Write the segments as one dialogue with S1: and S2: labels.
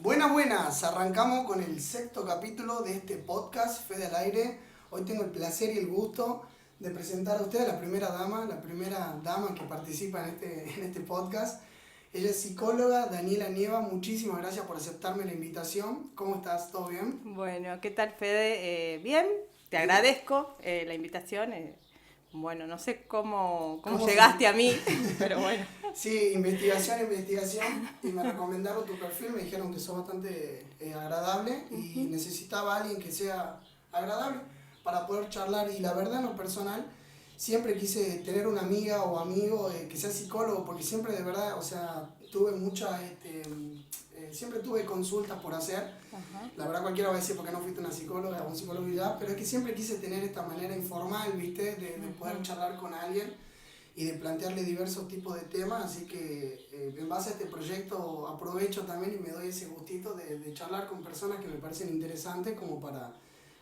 S1: Buenas, arrancamos con el sexto capítulo de este podcast, Fede al Aire. Hoy tengo el placer y el gusto de presentar a ustedes a la primera dama que participa en este podcast. Ella es psicóloga, Daniela Nieva. Muchísimas gracias por aceptarme la invitación. ¿Cómo estás? ¿Todo bien?
S2: Bueno, ¿qué tal, Fede? Bien, te agradezco la invitación. Bueno, no sé cómo llegaste a mí, pero bueno.
S1: Sí, investigación, y me recomendaron tu perfil, me dijeron que sos bastante agradable y necesitaba a alguien que sea agradable para poder charlar. Y la verdad, en lo personal, siempre quise tener una amiga o amigo que sea psicólogo, porque siempre de verdad, o sea, siempre tuve consultas por hacer.
S2: Ajá.
S1: La verdad cualquiera va a decir, ¿por qué no fuiste una psicóloga o un psicólogo ya? Pero es que siempre quise tener esta manera informal, ¿viste? De poder charlar con alguien y de plantearle diversos tipos de temas, así que en base a este proyecto aprovecho también y me doy ese gustito de charlar con personas que me parecen interesantes como para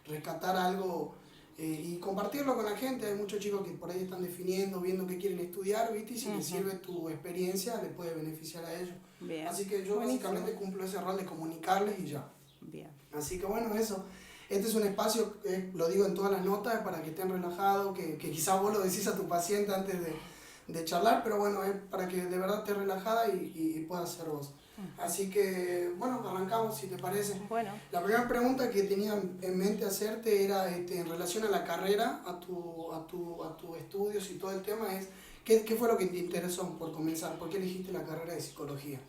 S1: rescatar algo y compartirlo con la gente. Hay muchos chicos que por ahí están definiendo, viendo qué quieren estudiar, ¿viste? Y si les sirve tu experiencia, les puede beneficiar a ellos.
S2: Bien.
S1: Así que yo
S2: Buenísimo.
S1: básicamente cumplo ese rol de comunicarles y ya.
S2: Bien.
S1: Así que bueno, eso. Este es un espacio, lo digo en todas las notas, para que estén relajados, que quizás vos lo decís a tu paciente antes de charlar, pero bueno, es para que de verdad estés relajada y puedas ser vos. Así que, bueno, arrancamos, si te parece.
S2: Bueno.
S1: La primera pregunta que tenía en mente hacerte era en relación a la carrera, a tus estudios y todo el tema, es ¿qué fue lo que te interesó por comenzar? ¿Por qué elegiste la carrera de psicología?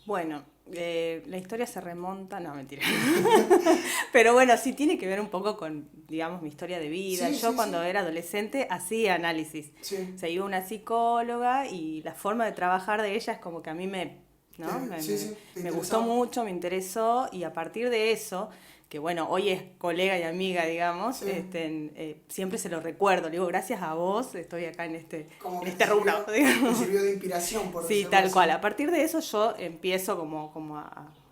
S2: Bueno, la historia se remonta, no, mentira. Pero bueno, sí tiene que ver un poco con, digamos, mi historia de vida.
S1: Sí,
S2: Yo
S1: sí,
S2: cuando
S1: sí.
S2: era adolescente hacía análisis.
S1: Sí.
S2: O sea, iba a una psicóloga y la forma de trabajar de ella es como que a mí ¿no?
S1: Te
S2: Me gustó
S1: interesaba.
S2: mucho, me interesó y a partir de eso, que bueno, hoy es colega y amiga, digamos,
S1: Sí.
S2: siempre se lo recuerdo. Le digo, gracias a vos estoy acá en
S1: Como que
S2: este rubro,
S1: te
S2: digamos.
S1: sirvió de inspiración, por
S2: Sí,
S1: decirlo
S2: tal
S1: así.
S2: cual. A partir de eso yo empiezo como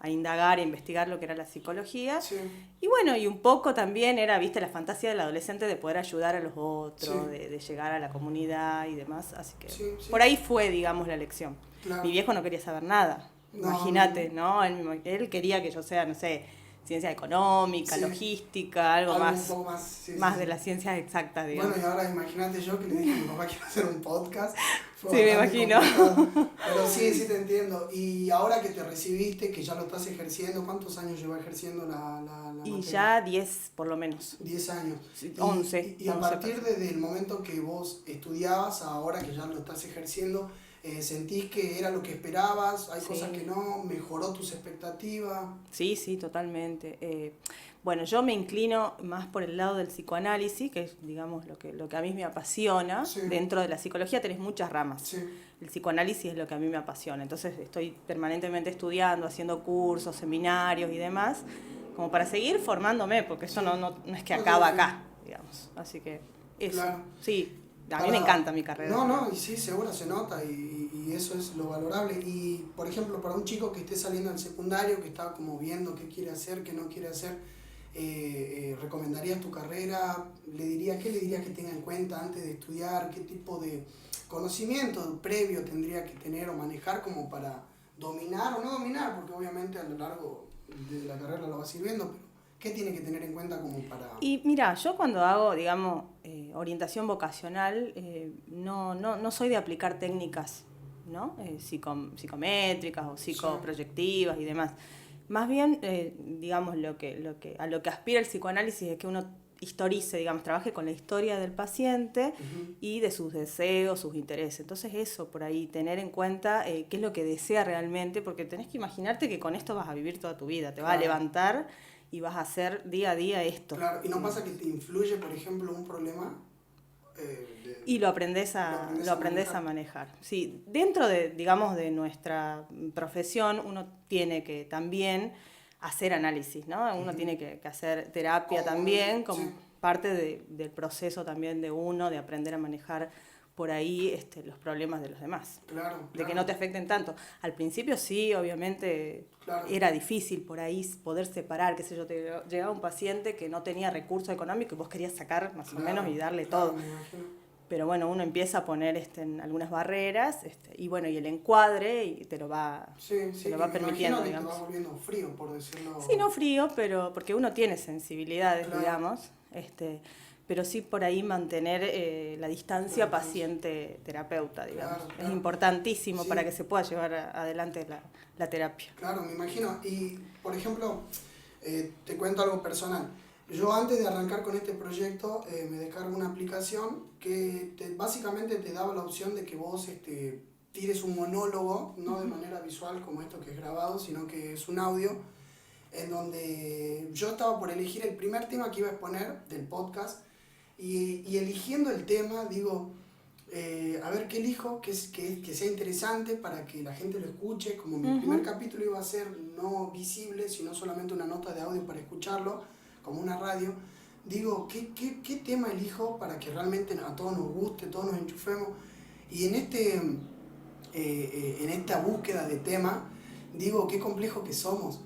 S2: a indagar, a investigar lo que era la psicología.
S1: Sí.
S2: Y bueno, y un poco también era, viste, la fantasía del adolescente de poder ayudar a los otros,
S1: Sí.
S2: de llegar a la comunidad y demás. Así que
S1: Sí, sí.
S2: por ahí fue, digamos, la elección.
S1: Claro.
S2: Mi viejo no quería saber nada.
S1: No,
S2: Imagínate, ¿no? Él quería que yo sea, no sé, ciencia económica,
S1: Sí.
S2: logística, algo
S1: un
S2: más,
S1: poco más. Sí,
S2: más
S1: sí,
S2: de
S1: sí.
S2: las ciencias exactas, digamos.
S1: Bueno, y ahora imagínate yo que le dije a mi papá que iba a hacer un podcast. Fue
S2: Sí, me
S1: bastante
S2: imagino.
S1: complicado. Pero sí te entiendo. Y ahora que te recibiste, que ya lo estás ejerciendo, ¿cuántos años llevas ejerciendo la
S2: Y
S1: materia?
S2: ya 10 por lo menos.
S1: 10 años.
S2: Sí,
S1: Y,
S2: 11.
S1: y a
S2: 11
S1: partir del momento que vos estudiabas, ahora que ya lo estás ejerciendo, ¿sentís que era lo que esperabas? ¿Hay
S2: Sí.
S1: cosas que no? ¿Mejoró tus expectativas?
S2: Sí, totalmente. Bueno, yo me inclino más por el lado del psicoanálisis, que es, digamos, lo que a mí me apasiona.
S1: Sí.
S2: Dentro de la psicología tenés muchas ramas.
S1: Sí.
S2: El psicoanálisis es lo que a mí me apasiona. Entonces estoy permanentemente estudiando, haciendo cursos, seminarios y demás, como para seguir formándome, porque eso no es que acaba acá, digamos. Así que eso,
S1: Claro.
S2: sí, a mí me encanta mi carrera.
S1: No, y sí, seguro se nota y eso es lo valorable. Y, por ejemplo, para un chico que esté saliendo del secundario, que está como viendo qué quiere hacer, qué no quiere hacer, ¿recomendarías tu carrera? ¿Qué le dirías que tenga en cuenta antes de estudiar? ¿Qué tipo de conocimiento previo tendría que tener o manejar como para dominar o no dominar? Porque obviamente a lo largo de la carrera lo va sirviendo, pero ¿qué tiene que tener en cuenta como para...?
S2: Y mira, yo cuando hago, digamos, orientación vocacional, no soy de aplicar técnicas, ¿no? Psicométricas o psicoproyectivas y demás. Más bien, digamos, a lo que aspira el psicoanálisis es que uno historice, digamos, trabaje con la historia del paciente y de sus deseos, sus intereses. Entonces eso, por ahí, tener en cuenta qué es lo que desea realmente, porque tenés que imaginarte que con esto vas a vivir toda tu vida, te vas a levantar y vas a hacer día a día esto.
S1: Claro, ¿y no pasa que te influye, por ejemplo, un problema?
S2: Y lo aprendés a manejar. Sí, dentro de, digamos, de nuestra profesión, uno tiene que también hacer análisis, ¿no? Uno tiene que hacer terapia también, como parte del proceso también de uno, de aprender a manejar por ahí los problemas de los demás.
S1: Claro.
S2: De que no te afecten tanto. Al principio sí, obviamente era difícil por ahí poder separar, qué sé yo, te llegaba un paciente que no tenía recursos económicos y vos querías sacar más o menos y darle todo.
S1: Me imagino.
S2: pero bueno, uno empieza a poner en algunas barreras, y bueno, y el encuadre y te lo va, te lo va permitiendo,
S1: que
S2: digamos.
S1: te va volviendo frío, por decirlo.
S2: Sí, no frío, pero porque uno tiene sensibilidades,
S1: Claro.
S2: digamos, pero sí por ahí mantener la distancia paciente-terapeuta, digamos.
S1: Claro.
S2: Es importantísimo para que se pueda llevar adelante la terapia.
S1: Claro, me imagino. Y, por ejemplo, te cuento algo personal. Yo antes de arrancar con este proyecto me descargo una aplicación que básicamente te daba la opción de que vos tires un monólogo, no de manera visual como esto que es grabado, sino que es un audio, en donde yo estaba por elegir el primer tema que iba a exponer del podcast y eligiendo el tema digo, a ver qué elijo, que sea interesante para que la gente lo escuche, como mi primer capítulo iba a ser no visible, sino solamente una nota de audio para escucharlo, como una radio, digo, ¿qué tema elijo para que realmente a todos nos guste, todos nos enchufemos? Y en esta búsqueda de tema, digo, qué complejo que somos,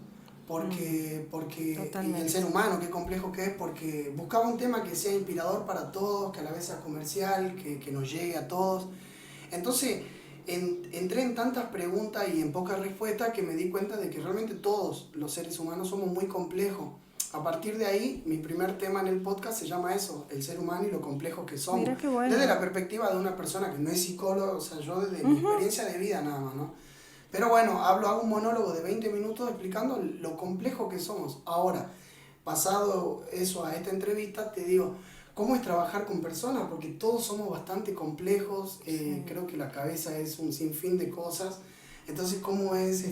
S1: porque y el ser humano, qué complejo que es, porque buscaba un tema que sea inspirador para todos, que a la vez sea comercial, que nos llegue a todos. Entonces, entré en tantas preguntas y en pocas respuestas que me di cuenta de que realmente todos los seres humanos somos muy complejos. A partir de ahí, mi primer tema en el podcast se llama eso, el ser humano y lo complejo que somos.
S2: Mira qué bueno.
S1: Desde la perspectiva de una persona que no es psicólogo, o sea, yo desde mi experiencia de vida nada más, ¿no? Pero bueno, hago un monólogo de 20 minutos explicando lo complejo que somos. Ahora, pasado eso a esta entrevista, te digo, ¿cómo es trabajar con personas? Porque todos somos bastante complejos, creo que la cabeza es un sinfín de cosas. Entonces, ¿cómo es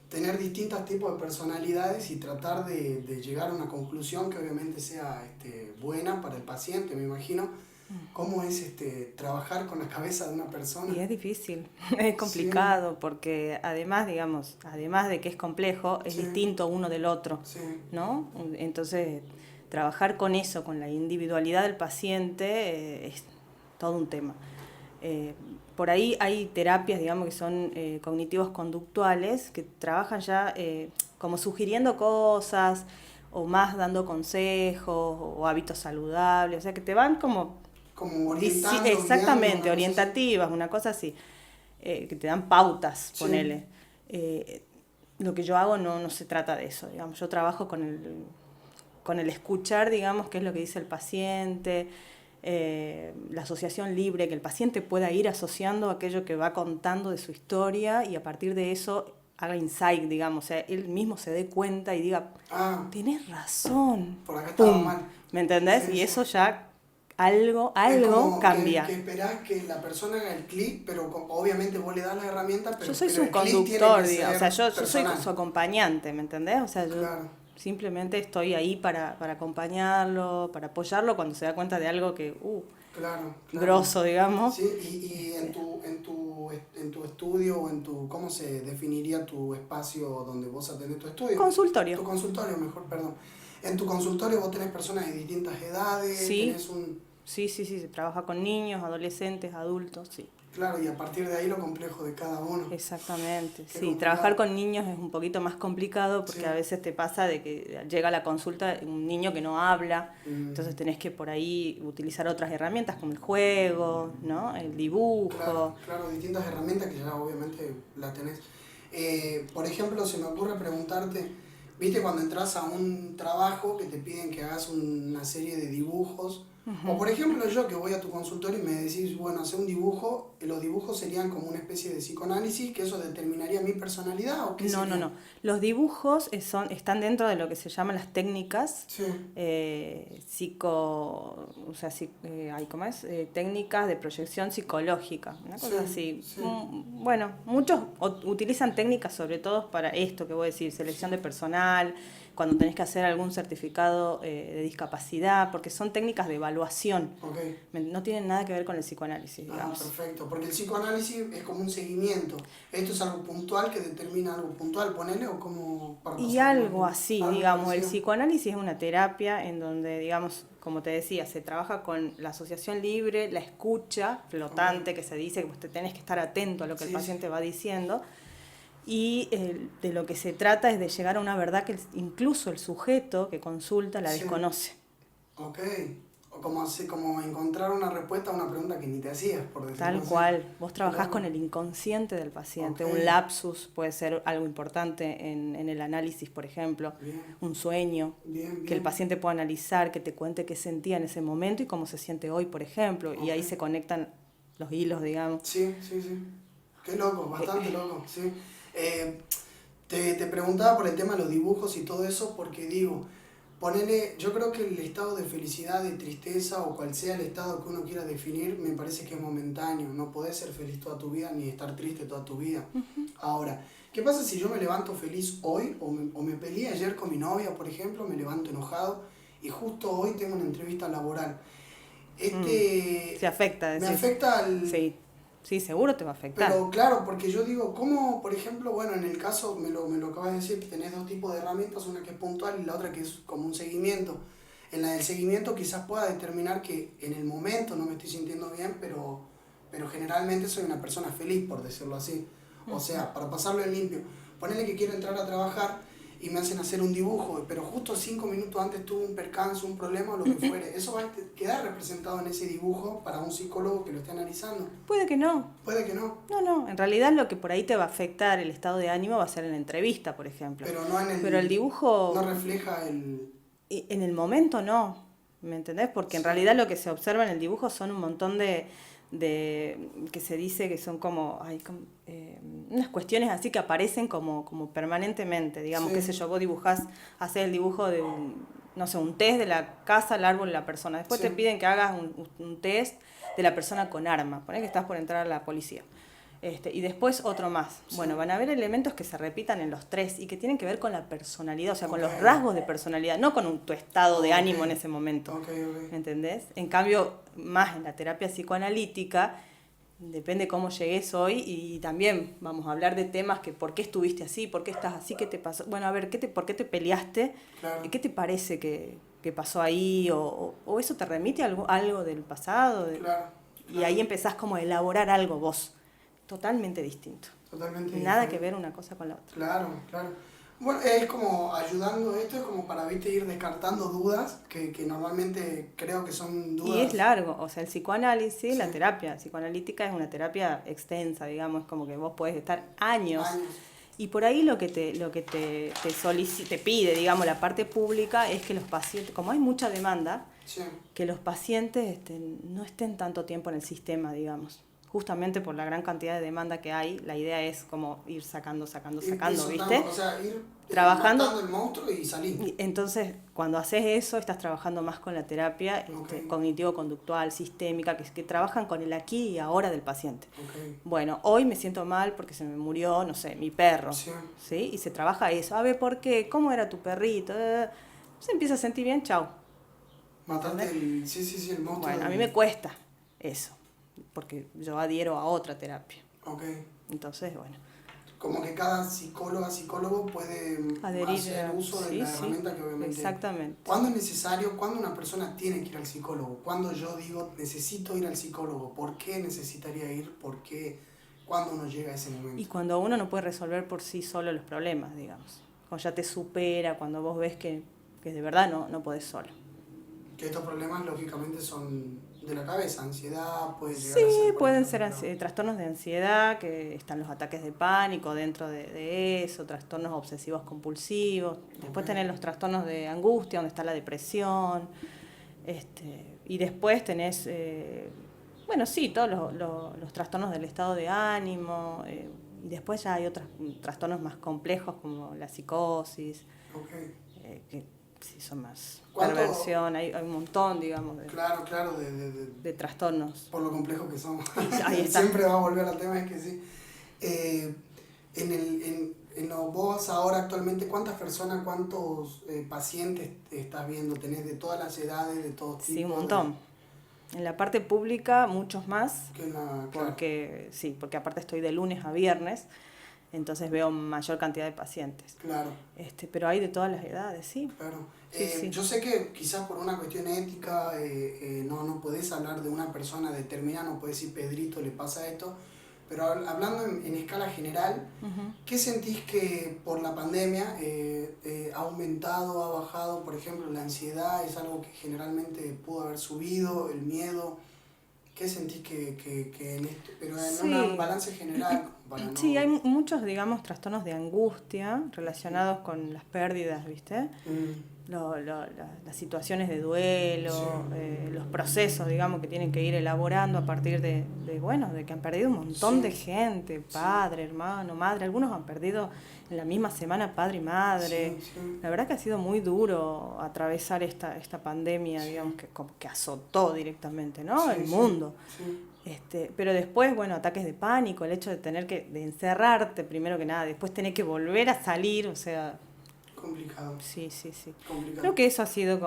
S1: tener distintos tipos de personalidades y tratar de llegar a una conclusión que obviamente sea buena para el paciente, me imagino? ¿Cómo es trabajar con la cabeza de una persona?
S2: Y es difícil, es complicado, porque además, digamos, además de que es complejo, es distinto uno del otro, ¿no? Entonces, trabajar con eso, con la individualidad del paciente, es todo un tema. Por ahí hay terapias, digamos, que son cognitivos conductuales, que trabajan ya como sugiriendo cosas, o más dando consejos, o hábitos saludables, o sea, que te van como
S1: orientando.
S2: Exactamente,
S1: guiando,
S2: orientativas, una cosa así, que te dan pautas, ponele. Lo que yo hago no se trata de eso, digamos, yo trabajo con el escuchar, digamos, qué es lo que dice el paciente, la asociación libre, que el paciente pueda ir asociando aquello que va contando de su historia y a partir de eso haga insight, digamos, o sea, él mismo se dé cuenta y diga, tenés razón,
S1: por acá estaba mal.
S2: ¿Me entendés?
S1: Sí,
S2: y eso ya algo cambia.
S1: Que esperás que la persona haga el clic, pero obviamente vos le das las herramientas, pero
S2: yo soy su
S1: el
S2: conductor, digamos, o sea, yo soy
S1: personal.
S2: su acompañante, ¿me entendés? O sea, yo simplemente estoy ahí para acompañarlo, para apoyarlo cuando se da cuenta de algo que, grosso, digamos.
S1: Sí, y en tu estudio o ¿cómo se definiría tu espacio donde vos atendés tu estudio?
S2: Consultorio.
S1: Tu consultorio, mejor, perdón. En tu consultorio vos tenés personas de distintas edades, tenés un...
S2: Sí, se trabaja con niños, adolescentes, adultos, sí.
S1: Claro, y a partir de ahí lo complejo de cada uno.
S2: Exactamente, sí. Trabajar con niños es un poquito más complicado porque a veces te pasa de que llega a la consulta un niño que no habla, entonces tenés que por ahí utilizar otras herramientas como el juego, ¿no? El dibujo.
S1: Claro, distintas herramientas que ya obviamente la tenés. Por ejemplo, se me ocurre preguntarte, ¿viste cuando entras a un trabajo que te piden que hagas una serie de dibujos? O por ejemplo yo que voy a tu consultorio y me decís, bueno, hacer un dibujo, los dibujos serían como una especie de psicoanálisis, que eso determinaría mi personalidad, ¿o qué sería?
S2: No. Los dibujos están dentro de lo que se llaman las técnicas técnicas de proyección psicológica, una cosa así. Bueno, muchos utilizan técnicas sobre todo para esto que voy a decir, selección de personal, cuando tenés que hacer algún certificado de discapacidad, porque son técnicas de evaluación. No tienen nada que ver con el psicoanálisis, digamos.
S1: Perfecto, porque el psicoanálisis es como un seguimiento. Esto es algo puntual que determina algo puntual, ponele, o como...
S2: Y algo así, digamos. El psicoanálisis es una terapia en donde, digamos, como te decía, se trabaja con la asociación libre, la escucha flotante, que se dice que usted tenés que estar atento a lo que el paciente va diciendo. Y de lo que se trata es de llegar a una verdad que incluso el sujeto que consulta la desconoce.
S1: como encontrar una respuesta a una pregunta que ni te hacías, por decirlo
S2: Tal
S1: así.
S2: cual. Vos trabajás
S1: Claro.
S2: con el inconsciente del paciente.
S1: Ok.
S2: Un lapsus puede ser algo importante en el análisis, por ejemplo.
S1: Bien.
S2: Un sueño.
S1: Bien,
S2: Que el
S1: bien.
S2: paciente pueda analizar, que te cuente qué sentía en ese momento y cómo se siente hoy, por ejemplo. Y ahí
S1: Ok.
S2: se conectan los hilos, digamos.
S1: Sí, sí, sí. Qué loco, bastante loco, sí. Te preguntaba por el tema de los dibujos y todo eso porque digo, ponele, yo creo que el estado de felicidad, de tristeza o cual sea el estado que uno quiera definir, me parece que es momentáneo. No podés ser feliz toda tu vida ni estar triste toda tu vida. Ahora, ¿qué pasa si yo me levanto feliz hoy o me peleé ayer con mi novia, por ejemplo, me levanto enojado y justo hoy tengo una entrevista laboral?
S2: Se afecta,
S1: Me
S2: decís.
S1: afecta al...
S2: Sí, sí, seguro te va a afectar.
S1: Pero claro, porque yo digo, ¿cómo, por ejemplo, bueno, en el caso, me lo acabas de decir, tenés dos tipos de herramientas, una que es puntual y la otra que es como un seguimiento. En la del seguimiento quizás pueda determinar que en el momento no me estoy sintiendo bien, pero generalmente soy una persona feliz, por decirlo así. O sea, para pasarlo en limpio. Ponele que quiero entrar a trabajar y me hacen hacer un dibujo, pero justo 5 minutos antes tuve un percance, un problema o lo que fuere. Eso va a quedar representado en ese dibujo para un psicólogo que lo esté analizando.
S2: Puede que no.
S1: Puede que no.
S2: No, en realidad lo que por ahí te va a afectar el estado de ánimo va a ser en la entrevista, por ejemplo.
S1: Pero no en el...
S2: Pero el dibujo...
S1: No refleja el...
S2: En el momento no, ¿me entendés? Porque en realidad lo que se observa en el dibujo son un montón de que se dice que son como, unas cuestiones así que aparecen como permanentemente, digamos,
S1: Sí.
S2: qué sé yo, vos dibujás, haces el dibujo de un test de la casa, el árbol, la persona. Después
S1: Sí.
S2: te piden que hagas un test de la persona con arma, ponés que estás por entrar a la policía. Y después otro más.
S1: Sí.
S2: Bueno, van a haber elementos que se repitan en los tres y que tienen que ver con la personalidad, o sea, con
S1: Ok.
S2: los rasgos de personalidad, no con tu estado de
S1: Ok.
S2: ánimo en ese momento.
S1: Ok.
S2: ¿Me entendés? En cambio, más en la terapia psicoanalítica, depende cómo llegues hoy y también vamos a hablar de temas que por qué estuviste así, por qué estás así, qué te pasó. Bueno, a ver, ¿por qué te peleaste?
S1: Claro.
S2: ¿Qué te parece que pasó ahí? ¿O eso te remite a algo del pasado?
S1: Claro.
S2: Y ahí empezás como a elaborar algo vos, totalmente distinto.
S1: Totalmente
S2: Nada
S1: diferente.
S2: que ver una cosa con la otra.
S1: Claro, claro. Bueno, es como ayudando esto, es como para, viste, ir descartando dudas, que normalmente creo que son dudas.
S2: Y es largo, o sea, el psicoanálisis,
S1: Sí.
S2: la terapia psicoanalítica es una terapia extensa, digamos, como que vos podés estar años. Y por ahí lo que te pide, digamos, la parte pública es que los pacientes, como hay mucha demanda,
S1: Sí.
S2: que los pacientes no estén tanto tiempo en el sistema, digamos. Justamente por la gran cantidad de demanda que hay, la idea es como ir sacando,
S1: Ir
S2: ¿viste?
S1: soltando, o sea, ir
S2: Trabajando.
S1: matando el monstruo y salir.
S2: Y entonces, cuando haces eso, estás trabajando más con la terapia
S1: Ok.
S2: cognitivo-conductual, sistémica, que trabajan con el aquí y ahora del paciente.
S1: Ok.
S2: Bueno, hoy me siento mal porque se me murió, no sé, mi perro.
S1: Sí.
S2: ¿Sí? Y se trabaja eso. A ver, ¿por qué? ¿Cómo era tu perrito? Se empieza a sentir bien, chau.
S1: Matarte el... Sí, el monstruo.
S2: Bueno, a mí me cuesta eso, porque yo adhiero a otra terapia.
S1: Ok.
S2: Entonces, bueno.
S1: Como que cada psicólogo puede
S2: Adherir
S1: hacer uso de
S2: sí,
S1: la
S2: sí,
S1: herramienta que obviamente...
S2: exactamente.
S1: ¿Cuándo es necesario? ¿Cuándo una persona tiene que ir al psicólogo? ¿Cuándo yo digo, necesito ir al psicólogo? ¿Por qué necesitaría ir? ¿Por qué? ¿Cuándo uno llega a ese momento?
S2: Y cuando uno no puede resolver por sí solo los problemas, digamos. Cuando ya te supera, cuando vos ves que de verdad no podés solo.
S1: Que estos problemas lógicamente son de la cabeza, ansiedad, puede llegar a
S2: Sí,
S1: ser... por
S2: pueden
S1: ejemplo,
S2: ser trastornos de ansiedad, que están los ataques de pánico dentro de eso, trastornos obsesivos compulsivos. Después
S1: Ok.
S2: tenés los trastornos de angustia, donde está la depresión. Y después tenés, bueno, sí, todos los trastornos del estado de ánimo. Y después ya hay otros trastornos más complejos como la psicosis,
S1: Ok.
S2: que sí son más
S1: ¿Cuánto?
S2: perversión. Hay un montón, digamos,
S1: Claro,
S2: de trastornos.
S1: por lo complejo que somos.
S2: Ahí está.
S1: Siempre va a volver al tema, es que sí. Vos ahora actualmente, ¿cuántas personas, cuántos pacientes estás viendo? ¿Tenés de todas las edades, de todos tipos?
S2: Sí, un montón. En la parte pública, muchos más,
S1: Claro.
S2: porque aparte estoy de lunes a viernes, entonces veo mayor cantidad de pacientes.
S1: Claro.
S2: Pero hay de todas las edades, sí.
S1: Claro.
S2: Sí.
S1: Yo sé que quizás por una cuestión ética no podés hablar de una persona determinada, no podés decir Pedrito le pasa esto, pero hablando en escala general, ¿qué sentís que por la pandemia ha aumentado, ha bajado? Por ejemplo, la ansiedad es algo que generalmente pudo haber subido, el miedo. ¿Qué sentís que en esto? Pero en
S2: Sí.
S1: un balance general.
S2: Sí, hay muchos, digamos, trastornos de angustia relacionados con las pérdidas, ¿viste? Las situaciones de duelo,
S1: Sí.
S2: los procesos, digamos, que tienen que ir elaborando a partir de que han perdido un montón de gente, padre, hermano, madre. Algunos han perdido en la misma semana padre y madre.
S1: Sí.
S2: La verdad que ha sido muy duro atravesar esta pandemia, digamos, que azotó directamente, ¿no? El mundo.
S1: Sí.
S2: Pero después, bueno, ataques de pánico, el hecho de tener de encerrarte primero que nada, después tener que volver a salir, o sea...
S1: Complicado.
S2: Sí.
S1: Complicado.
S2: Creo que eso ha sido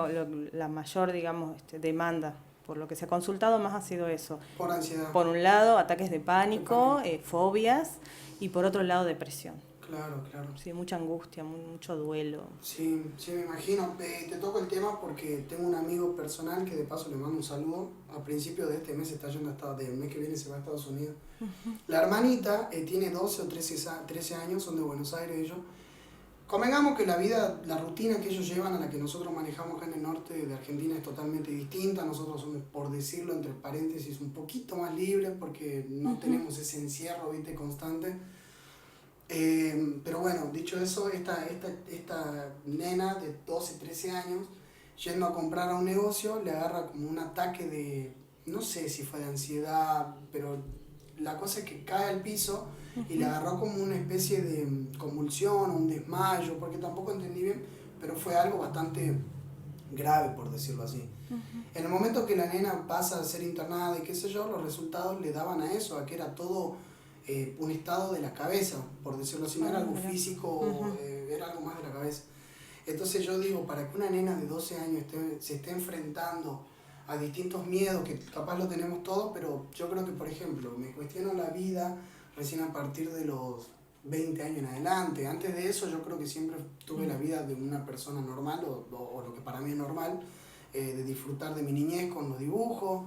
S2: la mayor, digamos, demanda. Por lo que se ha consultado más ha sido eso.
S1: Por ansiedad.
S2: Por un lado, ataques de pánico, fobias, y por otro lado, depresión.
S1: Claro.
S2: Sí, mucha angustia, mucho duelo.
S1: Sí, me imagino. Te toco el tema porque tengo un amigo personal que de paso le mando un saludo. A principios de este mes está yendo del mes que viene se va a Estados Unidos. La hermanita tiene 12 o 13 años, son de Buenos Aires ellos. Convengamos que la rutina que ellos llevan a la que nosotros manejamos acá en el norte de Argentina es totalmente distinta. Nosotros somos, por decirlo entre paréntesis, un poquito más libres porque no tenemos ese encierro, ¿viste? Constante. Pero bueno, dicho eso, esta nena de 12, 13 años, yendo a comprar a un negocio, le agarra como un ataque de, no sé si fue de ansiedad, pero la cosa es que cae al piso y le agarró como una especie de convulsión, un desmayo, porque tampoco entendí bien, pero fue algo bastante grave, por decirlo así. En el momento que la nena pasa a ser internada y qué sé yo, los resultados le daban a eso, a que era todo un estado de la cabeza, por decirlo así, no era algo físico, era algo más de la cabeza. Entonces yo digo, para que una nena de 12 años se esté enfrentando a distintos miedos, que capaz lo tenemos todos, pero yo creo que, por ejemplo, me cuestiono la vida recién a partir de los 20 años en adelante. Antes de eso yo creo que siempre tuve la vida de una persona normal, o lo que para mí es normal, de disfrutar de mi niñez con los dibujos,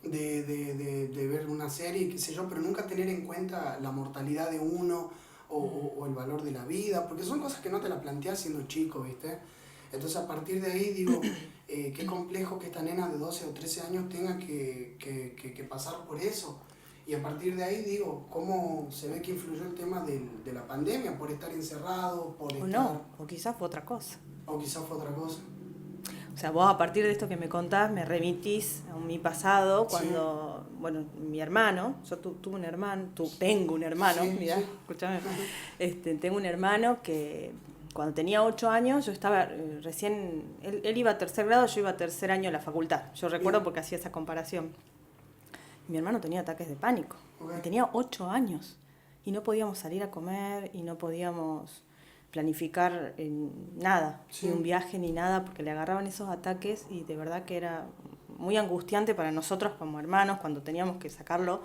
S1: de ver una serie, qué sé yo, pero nunca tener en cuenta la mortalidad de uno o el valor de la vida, porque son cosas que no te las planteas siendo chico, ¿viste? Entonces a partir de ahí digo, qué complejo que esta nena de 12 o 13 años tenga que pasar por eso. Y a partir de ahí digo, ¿cómo se ve que influyó el tema de la pandemia? Por estar encerrado, por estar...
S2: no, o quizás fue otra cosa.
S1: O quizás fue otra cosa.
S2: O sea, vos a partir de esto que me contás me remitís a mi pasado cuando, bueno, mi hermano, yo tengo un hermano, mirá, escúchame, tengo un hermano que cuando tenía 8 años yo estaba recién, él iba a tercer grado, yo iba a tercer año de la facultad, yo recuerdo porque hacía esa comparación. Mi hermano tenía ataques de pánico, tenía 8 años y no podíamos salir a comer y no podíamos planificar nada, ni un viaje ni nada, porque le agarraban esos ataques y de verdad que era muy angustiante para nosotros como hermanos cuando teníamos que sacarlo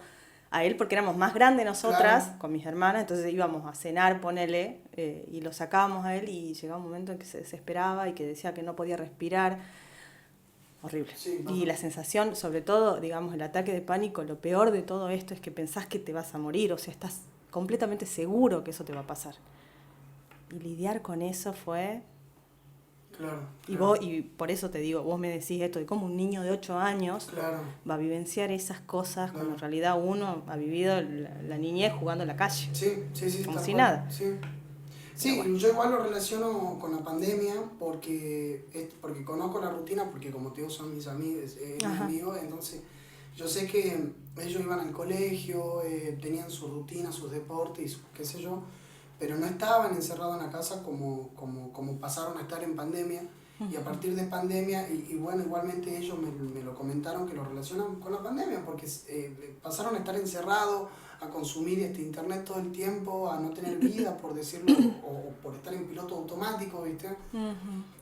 S2: a él, porque éramos más grandes nosotras con mis hermanas, entonces íbamos a cenar, ponele, y lo sacábamos a él y llegaba un momento en que se desesperaba y que decía que no podía respirar. Horrible. Y la sensación, sobre todo, digamos, el ataque de pánico, lo peor de todo esto es que pensás que te vas a morir, o sea, estás completamente seguro que eso te va a pasar. Y lidiar con eso fue...
S1: Claro.
S2: Y por eso te digo, vos me decís esto, de cómo un niño de 8 años va a vivenciar esas cosas cuando en realidad uno ha vivido la niñez jugando en la calle.
S1: Sí.
S2: Como si nada.
S1: Sí, bueno. Yo igual lo relaciono con la pandemia porque conozco la rutina, porque como te digo son mis amigos, entonces yo sé que ellos iban al colegio, tenían su rutina, sus deportes, qué sé yo, pero no estaban encerrados en la casa como pasaron a estar en pandemia. Y a partir de pandemia, y bueno, igualmente ellos me lo comentaron que lo relacionan con la pandemia, porque pasaron a estar encerrados, a consumir internet todo el tiempo, a no tener vida, por decirlo, o por estar en piloto automático, ¿viste?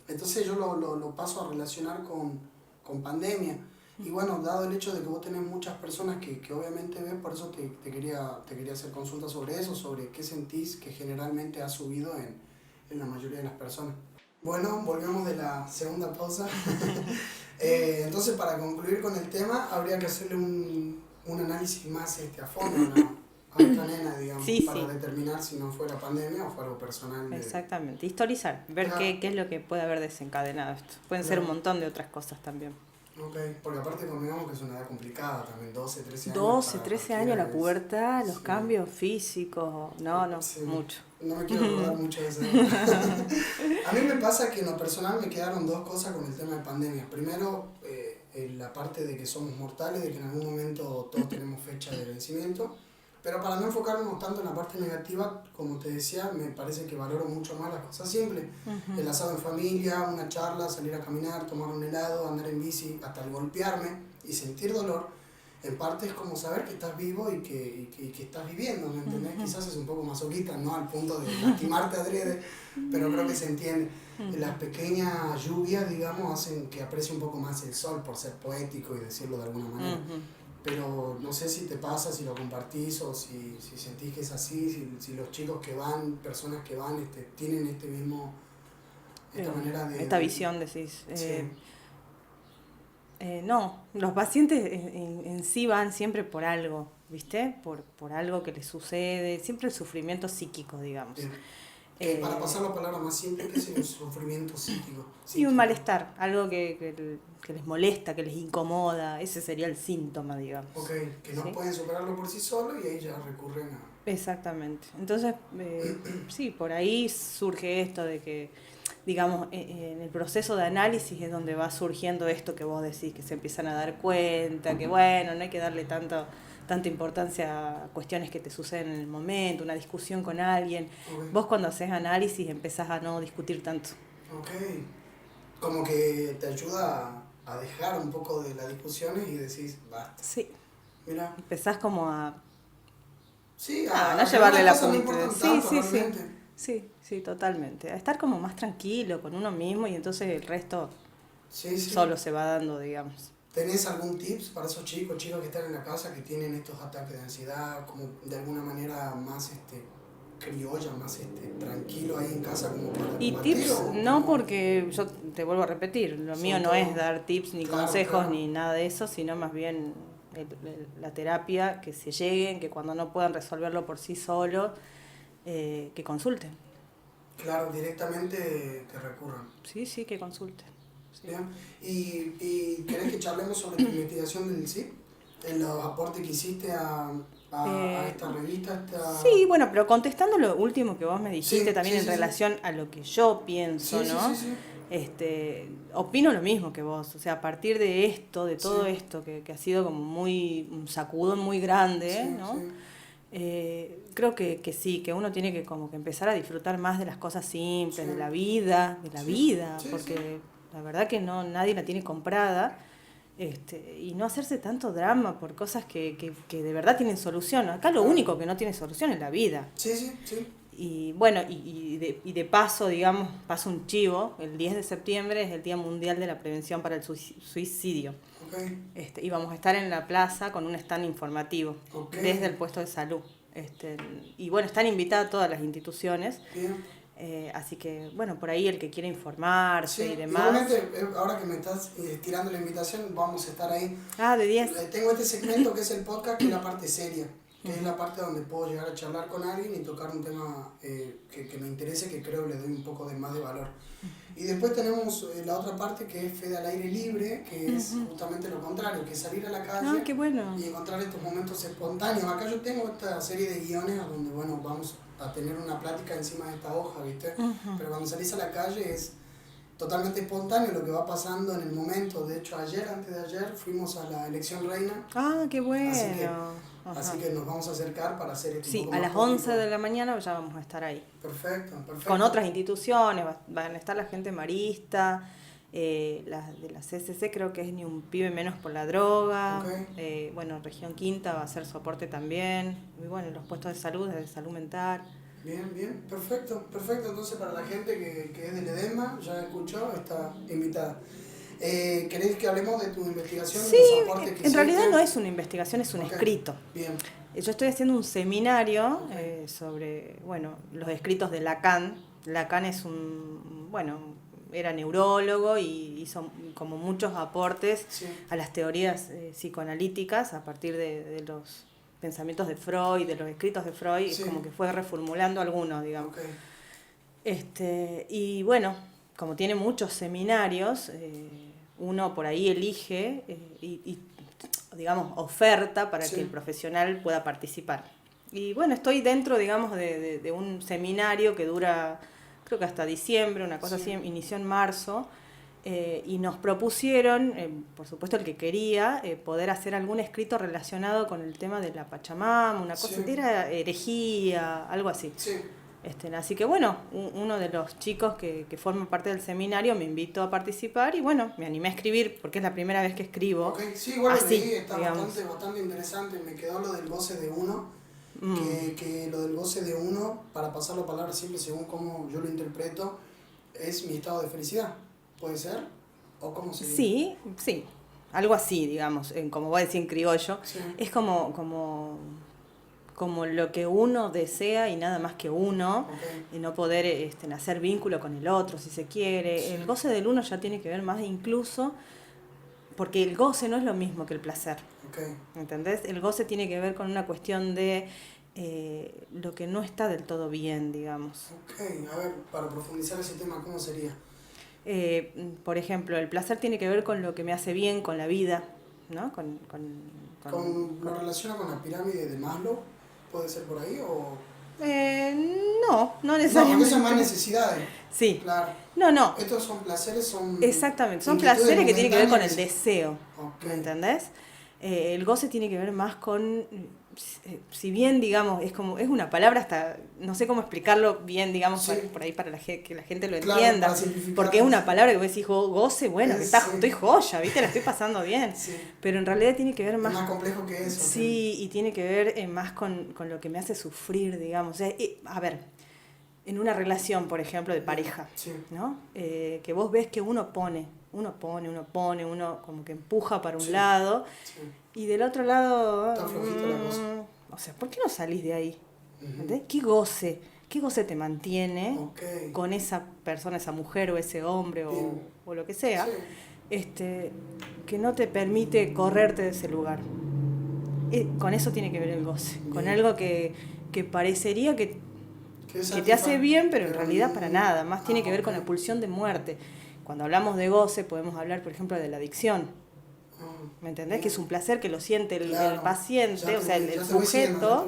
S1: Entonces yo lo paso a relacionar con pandemia. Y bueno, dado el hecho de que vos tenés muchas personas que obviamente ves, por eso te quería hacer consultas sobre eso, sobre qué sentís que generalmente ha subido en la mayoría de las personas. Bueno, volvemos de la segunda pausa. Entonces, para concluir con el tema, habría que hacerle un análisis más a fondo a nuestra nena, digamos,
S2: Sí,
S1: para
S2: sí.
S1: determinar si no fue la pandemia o fue algo personal.
S2: Exactamente, historizar, ver
S1: Claro.
S2: qué es lo que puede haber desencadenado esto. Pueden ser un
S1: Claro.
S2: montón de otras cosas también.
S1: Ok, porque aparte convengamos que es una edad complicada también, 12, 13 años.
S2: 12,
S1: Para
S2: 13
S1: cualquiera
S2: años, la pubertad, los
S1: sí.
S2: cambios físicos, no,
S1: Sí.
S2: mucho.
S1: No me quiero acordar mucho de eso. A mí me pasa que en lo personal me quedaron dos cosas con el tema de pandemia. Primero, la parte de que somos mortales, de que en algún momento todos tenemos fecha de vencimiento. Pero para no enfocarnos tanto en la parte negativa, como te decía, me parece que valoro mucho más las cosas simples.
S2: Ujú.
S1: El asado en familia, una charla, salir a caminar, tomar un helado, andar en bici, hasta el golpearme y sentir dolor. En parte es como saber que estás vivo y que estás viviendo, ¿me entendés?
S2: Ujú.
S1: Quizás es un poco masoquista, no al punto de lastimarte adrede, pero creo que se entiende. Las pequeñas lluvias, digamos, hacen que aprecie un poco más el sol, por ser poético y decirlo de alguna manera.
S2: Ujú.
S1: Pero no sé si te pasa, si lo compartís o si sentís que es así, si los chicos que van, personas que van, tienen esta manera de...
S2: Esta visión, decís.
S1: Sí.
S2: No, los pacientes en sí van siempre por algo, ¿viste? Por algo que les sucede, siempre el sufrimiento psíquico, digamos.
S1: Bien. Para
S2: Eh,
S1: pasar la palabra más simple, ¿qué es el sufrimiento psíquico?
S2: y un malestar, algo que les molesta, que les incomoda, ese sería el síntoma, digamos.
S1: Ok, que no
S2: ¿Sí?
S1: pueden superarlo por sí solos y ahí ya recurren a...
S2: Exactamente. Entonces, sí, por ahí surge esto de que, digamos, en el proceso de análisis es donde va surgiendo esto que vos decís, que se empiezan a dar cuenta, que bueno, no hay que darle tanta importancia a cuestiones que te suceden en el momento, una discusión con alguien.
S1: Ok.
S2: Vos cuando haces análisis empezás a no discutir tanto.
S1: Ok. Como que te ayuda a dejar un poco de las discusiones y decís, basta.
S2: Sí,
S1: Mira,
S2: empezás como a
S1: sí,
S2: no
S1: que
S2: llevarle la
S1: algunas cosas no
S2: punta.
S1: importan
S2: Sí,
S1: tanto
S2: sí, sí.
S1: realmente.
S2: Sí, totalmente. A estar como más tranquilo con uno mismo y entonces el resto
S1: Sí, sí.
S2: solo se va dando, digamos.
S1: ¿Tenés algún tips para esos chicos que están en la casa que tienen estos ataques de ansiedad, como de alguna manera más criolla, más tranquilo ahí en casa, como para
S2: Y
S1: combatir
S2: tips,
S1: o
S2: no
S1: como
S2: porque, yo te vuelvo a repetir, lo
S1: son
S2: mío no
S1: todo-
S2: es dar tips ni
S1: Claro,
S2: consejos
S1: claro.
S2: ni nada de eso, sino más bien la terapia, que se lleguen, que cuando no puedan resolverlo por sí solos, que consulten.
S1: Claro, directamente que recurran.
S2: Sí, que consulten. Sí.
S1: ¿Bien? ¿Y querés que charlemos sobre tu investigación del CIP? En los aportes que hiciste a esta revista,
S2: Sí, bueno, pero contestando lo último que vos me dijiste
S1: Sí,
S2: también
S1: sí,
S2: en
S1: sí,
S2: relación a lo que yo pienso,
S1: sí,
S2: ¿no?
S1: sí, sí,
S2: Opino lo mismo que vos, o sea, a partir de esto, de todo
S1: Sí.
S2: esto que ha sido como un sacudón muy grande,
S1: sí,
S2: ¿no?
S1: sí.
S2: Creo que sí, que uno tiene que como que empezar a disfrutar más de las cosas simples,
S1: Sí.
S2: de la vida,
S1: Sí, sí,
S2: porque
S1: sí.
S2: la verdad que no, nadie la tiene comprada, y no hacerse tanto drama por cosas que de verdad tienen solución. Acá lo
S1: Claro.
S2: único que no tiene solución es la vida.
S1: Sí, sí, sí.
S2: Y bueno, y de paso, digamos, paso un chivo, el 10 de septiembre es el Día Mundial de la Prevención para el Suicidio.
S1: Ok,
S2: Y vamos a estar en la plaza con un stand informativo
S1: Ok.
S2: desde el puesto de salud. Y bueno, están invitadas todas las instituciones,
S1: bien.
S2: así que bueno, por ahí el que quiera informarse
S1: Sí,
S2: y demás.
S1: igualmente, ahora que me estás tirando la invitación, vamos a estar ahí.
S2: De 10.
S1: Tengo este segmento que es el podcast, que es la parte seria, que es la parte donde puedo llegar a charlar con alguien y tocar un tema que me interese, que creo le doy un poco de más de valor. Y después tenemos la otra parte que es Fede al aire libre, que es justamente lo contrario, que es salir a la calle
S2: Qué bueno.
S1: y encontrar estos momentos espontáneos. Acá yo tengo esta serie de guiones donde, bueno, vamos a tener una plática encima de esta hoja, ¿viste? Pero cuando salís a la calle es totalmente espontáneo lo que va pasando en el momento. De hecho, antes de ayer, fuimos a la elección reina.
S2: Qué bueno.
S1: Así que nos vamos a acercar para hacer esto un
S2: Sí,
S1: poco
S2: a
S1: más
S2: las 11
S1: público.
S2: de la mañana ya vamos a estar ahí.
S1: Perfecto.
S2: Con otras instituciones, van a estar la gente marista, de la CCC creo que es Ni un pibe menos por la droga,
S1: Ok.
S2: bueno, Región Quinta va a hacer soporte también, y bueno, los puestos de salud, de salud mental.
S1: Bien, perfecto. Entonces, para la gente que es del EDEMA, ya escuchó, está invitada. ¿Querés que hablemos de tu investigación?
S2: Sí,
S1: los aportes que
S2: en
S1: hiciste?
S2: realidad no es una investigación, es un
S1: Ok.
S2: escrito.
S1: Bien,
S2: Yo estoy haciendo un seminario
S1: Ok.
S2: sobre, bueno, los escritos de Lacan. Lacan es era neurólogo y hizo como muchos aportes
S1: sí,
S2: a las teorías psicoanalíticas a partir de pensamientos de Freud, de los escritos de Freud,
S1: Sí.
S2: como que fue reformulando algunos, digamos.
S1: Ok.
S2: Y bueno, como tiene muchos seminarios, uno por ahí elige y, digamos, oferta para
S1: Sí.
S2: que el profesional pueda participar. Y bueno, estoy dentro, digamos, de un seminario que dura, creo que hasta diciembre, una cosa
S1: Sí.
S2: así, inició en marzo, y nos propusieron, por supuesto el que quería, poder hacer algún escrito relacionado con el tema de la Pachamama, una cosa,
S1: Sí.
S2: era herejía, algo así.
S1: Sí.
S2: Así que bueno, uno de los chicos que forman parte del seminario me invitó a participar y bueno, me animé a escribir porque es la primera vez que escribo.
S1: Ok, sí, igual lo
S2: así,
S1: leí, está
S2: digamos.
S1: bastante interesante. Me quedó lo del goce de uno,
S2: Mm.
S1: que lo del goce de uno, para pasar la palabra siempre según cómo yo lo interpreto, es mi estado de felicidad. ¿Puede ser? ¿O cómo sería?
S2: Sí, algo así, digamos, como voy a decir en criollo.
S1: Sí.
S2: Es como lo que uno desea y nada más que uno,
S1: Ok.
S2: y no poder hacer vínculo con el otro, si se quiere.
S1: Sí.
S2: El goce del uno ya tiene que ver más incluso, porque el goce no es lo mismo que el placer.
S1: Ok.
S2: ¿Entendés? El goce tiene que ver con una cuestión de lo que no está del todo bien, digamos.
S1: Ok, a ver, para profundizar ese tema, ¿cómo sería?
S2: Por ejemplo, el placer tiene que ver con lo que me hace bien, con la vida, ¿no?
S1: ¿Lo relaciona con la pirámide de Maslow? ¿Puede ser por ahí o...?
S2: No
S1: No, porque
S2: necesariamente.
S1: son más necesidades.
S2: Sí.
S1: Claro.
S2: No.
S1: Estos son placeres, son...
S2: Exactamente, son
S1: inquietudes
S2: placeres que tienen que ver con el
S1: momentáneas.
S2: deseo,
S1: Ok.
S2: ¿me entendés? El goce tiene que ver más con, si bien, digamos, es una palabra hasta, no sé cómo explicarlo bien, digamos,
S1: Sí.
S2: por ahí para que la gente lo
S1: Claro,
S2: entienda,
S1: para simplificar,
S2: porque es una
S1: sí.
S2: palabra que vos decís, goce, bueno, que
S1: Sí.
S2: estoy joya, ¿viste? La estoy pasando bien,
S1: Sí.
S2: pero en realidad tiene que ver
S1: Es
S2: más...
S1: más complejo que eso.
S2: Sí, y tiene que ver más con lo que me hace sufrir, digamos. O sea, a ver, en una relación, por ejemplo, de pareja,
S1: Sí.
S2: ¿no? Que vos ves que uno como que empuja para un
S1: Sí.
S2: lado,
S1: Sí.
S2: y del otro lado,
S1: Está flojita la cosa.
S2: o sea, ¿por qué no salís de ahí?
S1: Ujú.
S2: ¿Entendés? ¿Qué goce te mantiene
S1: Ok.
S2: con esa persona, esa mujer o ese hombre
S1: Bien.
S2: o lo que sea,
S1: Sí.
S2: que no te permite correrte de ese lugar? Con eso tiene que ver el goce, con
S1: Bien.
S2: algo que parecería que te hace bien, pero en realidad para nada, más tiene que ver con la pulsión de muerte. Cuando hablamos de goce podemos hablar, por ejemplo, de la adicción, ¿me entendés? Que es un placer que lo siente el paciente, o sea, el sujeto,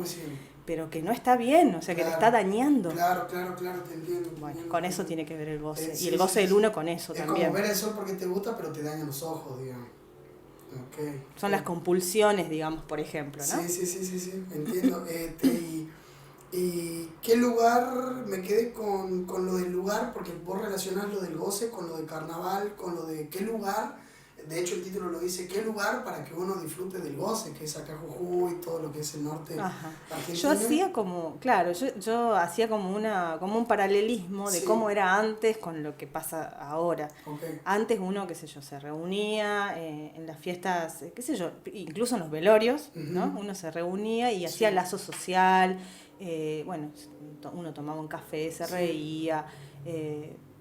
S2: pero que no está bien, o sea, que te está dañando.
S1: Claro, te entiendo.
S2: Bueno, con eso tiene que ver el goce,
S1: Sí,
S2: y el goce del uno con eso
S1: es
S2: también.
S1: como ver el sol porque te gusta, pero te daña los ojos, digamos. Okay.
S2: Son las compulsiones, digamos, por ejemplo, ¿no?
S1: Sí, entiendo. ¿Y qué lugar? Me quedé con lo del lugar, porque vos relacionás lo del goce con lo del carnaval, con lo de qué lugar. De hecho, el título lo dice, ¿qué lugar para que uno disfrute del goce? Que es acá Jujuy, todo lo que es el norte argentino.
S2: Yo hacía yo hacía como un paralelismo de cómo era antes con lo que pasa ahora.
S1: Okay.
S2: Antes uno, qué sé yo, se reunía en las fiestas, qué sé yo, incluso en los velorios, ¿no? Uno se reunía y hacía lazo social, bueno, uno tomaba un café, se reía,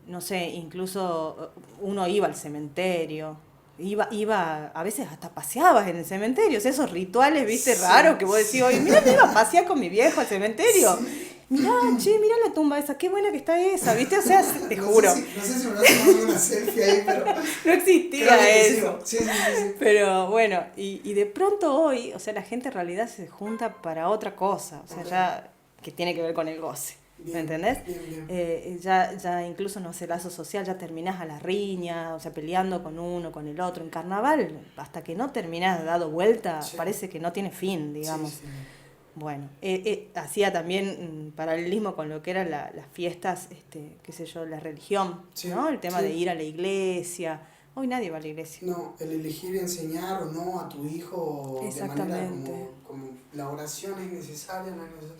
S2: no sé, incluso uno iba al cementerio. Iba, a veces hasta paseabas en el cementerio, o sea, esos rituales, viste, raros que vos decís, oye, mira, me iba a pasear con mi viejo al cementerio. Mirá, mirá la tumba esa, qué buena que está esa, viste, o sea, te juro.
S1: No sé si me vas a tomar una selfie ahí, pero...
S2: No existía eso.
S1: Sí.
S2: Pero bueno, y de pronto hoy, o sea, la gente en realidad se junta para otra cosa, o sea, ya que tiene que ver con el goce.
S1: Bien,
S2: ¿Me entendés?
S1: Bien.
S2: Ya incluso no sé, lazo social, ya terminás a la riña, o sea, peleando con uno, con el otro. En carnaval, hasta que no terminás dado vuelta, parece que no tiene fin, digamos.
S1: Sí.
S2: Bueno, hacía también paralelismo con lo que eran las fiestas, qué sé yo, la religión, ¿no? El tema de ir a la iglesia. Hoy nadie va a la iglesia.
S1: No, el elegir enseñar o no a tu hijo de manera como la oración es necesaria, no es necesaria.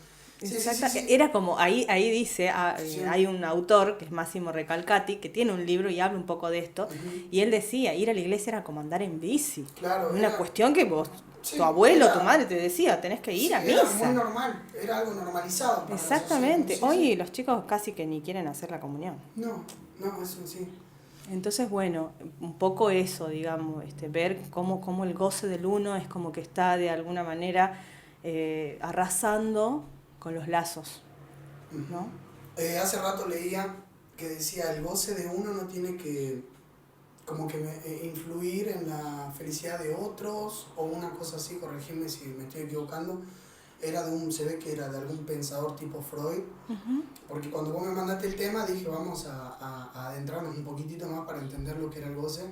S2: Sí. Era como, ahí dice, hay un autor que es Massimo Recalcati, que tiene un libro y habla un poco de esto, y él decía, ir a la iglesia era como andar en bici.
S1: Claro,
S2: una cuestión que vos, tu abuelo, tu madre te decía, tenés que ir a misa.
S1: Era muy normal, era algo normalizado. Para
S2: exactamente, hoy los chicos casi que ni quieren hacer la comunión.
S1: No, eso sí.
S2: Entonces, bueno, un poco eso, digamos, ver cómo el goce del uno es como que está de alguna manera arrasando con los lazos, ¿no?
S1: Hace rato leía que decía, el goce de uno no tiene que como que influir en la felicidad de otros, o una cosa así, corregirme si me estoy equivocando. Se ve que era de algún pensador tipo Freud, porque cuando vos me mandaste el tema dije vamos a adentrarnos un poquitito más para entender lo que era el goce,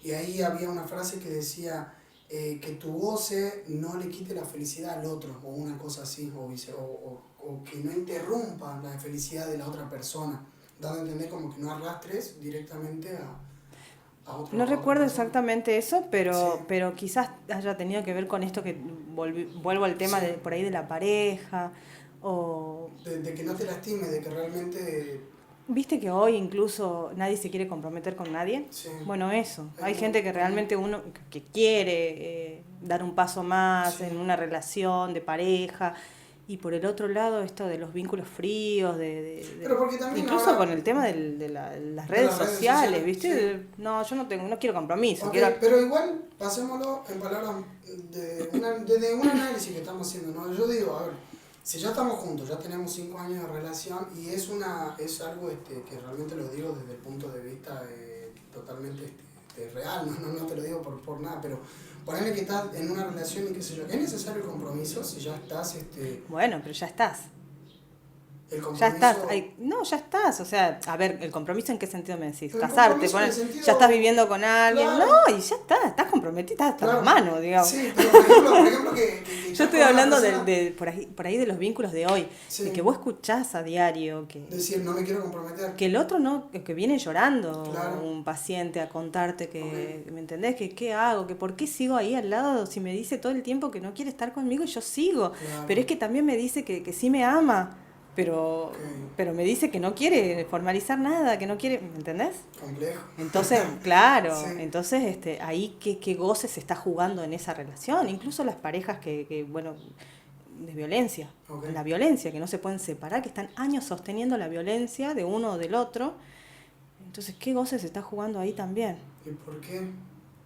S1: y ahí había una frase que decía que tu goce no le quite la felicidad al otro, o una cosa así, o que no interrumpa la felicidad de la otra persona, dando a entender como que no arrastres directamente a otro.
S2: No recuerdo
S1: persona.
S2: exactamente eso, pero,
S1: Sí.
S2: pero quizás haya tenido que ver con esto que vuelvo al tema
S1: Sí.
S2: de por ahí de la pareja, o...
S1: De que no te lastime, de que realmente...
S2: ¿Viste que hoy incluso nadie se quiere comprometer con nadie?
S1: Sí.
S2: Bueno, eso. Hay
S1: muy-
S2: gente que realmente uno que quiere dar un paso más
S1: Sí.
S2: en una relación de pareja, y por el otro lado esto de los vínculos fríos,
S1: Pero porque también
S2: incluso
S1: ahora-
S2: con el tema las redes
S1: de las redes
S2: sociales,
S1: sociales,
S2: ¿viste?
S1: sí.
S2: No, yo no quiero compromiso.
S1: Ok,
S2: Quiero...
S1: pero igual, pasémoslo en palabras desde un análisis que estamos haciendo, ¿no? Yo digo, a ver, si ya estamos juntos, ya tenemos 5 años de relación, y es algo que realmente lo digo desde el punto de vista totalmente real, no te lo digo por nada, pero ponele que estás en una relación y qué sé yo, ¿es necesario el compromiso si ya estás,
S2: Bueno, pero ya estás.
S1: el
S2: Ya
S1: compromiso?
S2: estás. No, ya estás. O sea, a ver, ¿el compromiso en qué sentido me decís?
S1: El
S2: Casarte,
S1: compromiso en el sentido-
S2: ya estás viviendo con alguien.
S1: Claro.
S2: No, y ya estás comprometida, estás hasta las manos, digamos.
S1: Sí, pero por ejemplo que
S2: Yo estoy
S1: con una
S2: hablando
S1: persona-
S2: por ahí de los vínculos de hoy,
S1: Sí.
S2: de que vos escuchás a diario
S1: decir, no me quiero comprometer.
S2: que el otro no, que viene llorando,
S1: Claro.
S2: un paciente a contarte que,
S1: Ok.
S2: ¿me entendés? Que qué hago, que por qué sigo ahí al lado si me dice todo el tiempo que no quiere estar conmigo y yo sigo.
S1: Claro.
S2: Pero es que también me dice que sí me ama, pero,
S1: Ok.
S2: pero me dice que no quiere formalizar nada, que no quiere, ¿me entendés?
S1: Complejo.
S2: Entonces, claro,
S1: Sí.
S2: entonces ahí qué goce se está jugando en esa relación, incluso las parejas bueno, de violencia,
S1: Ok.
S2: la violencia, que no se pueden separar, que están años sosteniendo la violencia de uno o del otro. Entonces, ¿qué goce se está jugando ahí también?
S1: ¿Y por qué?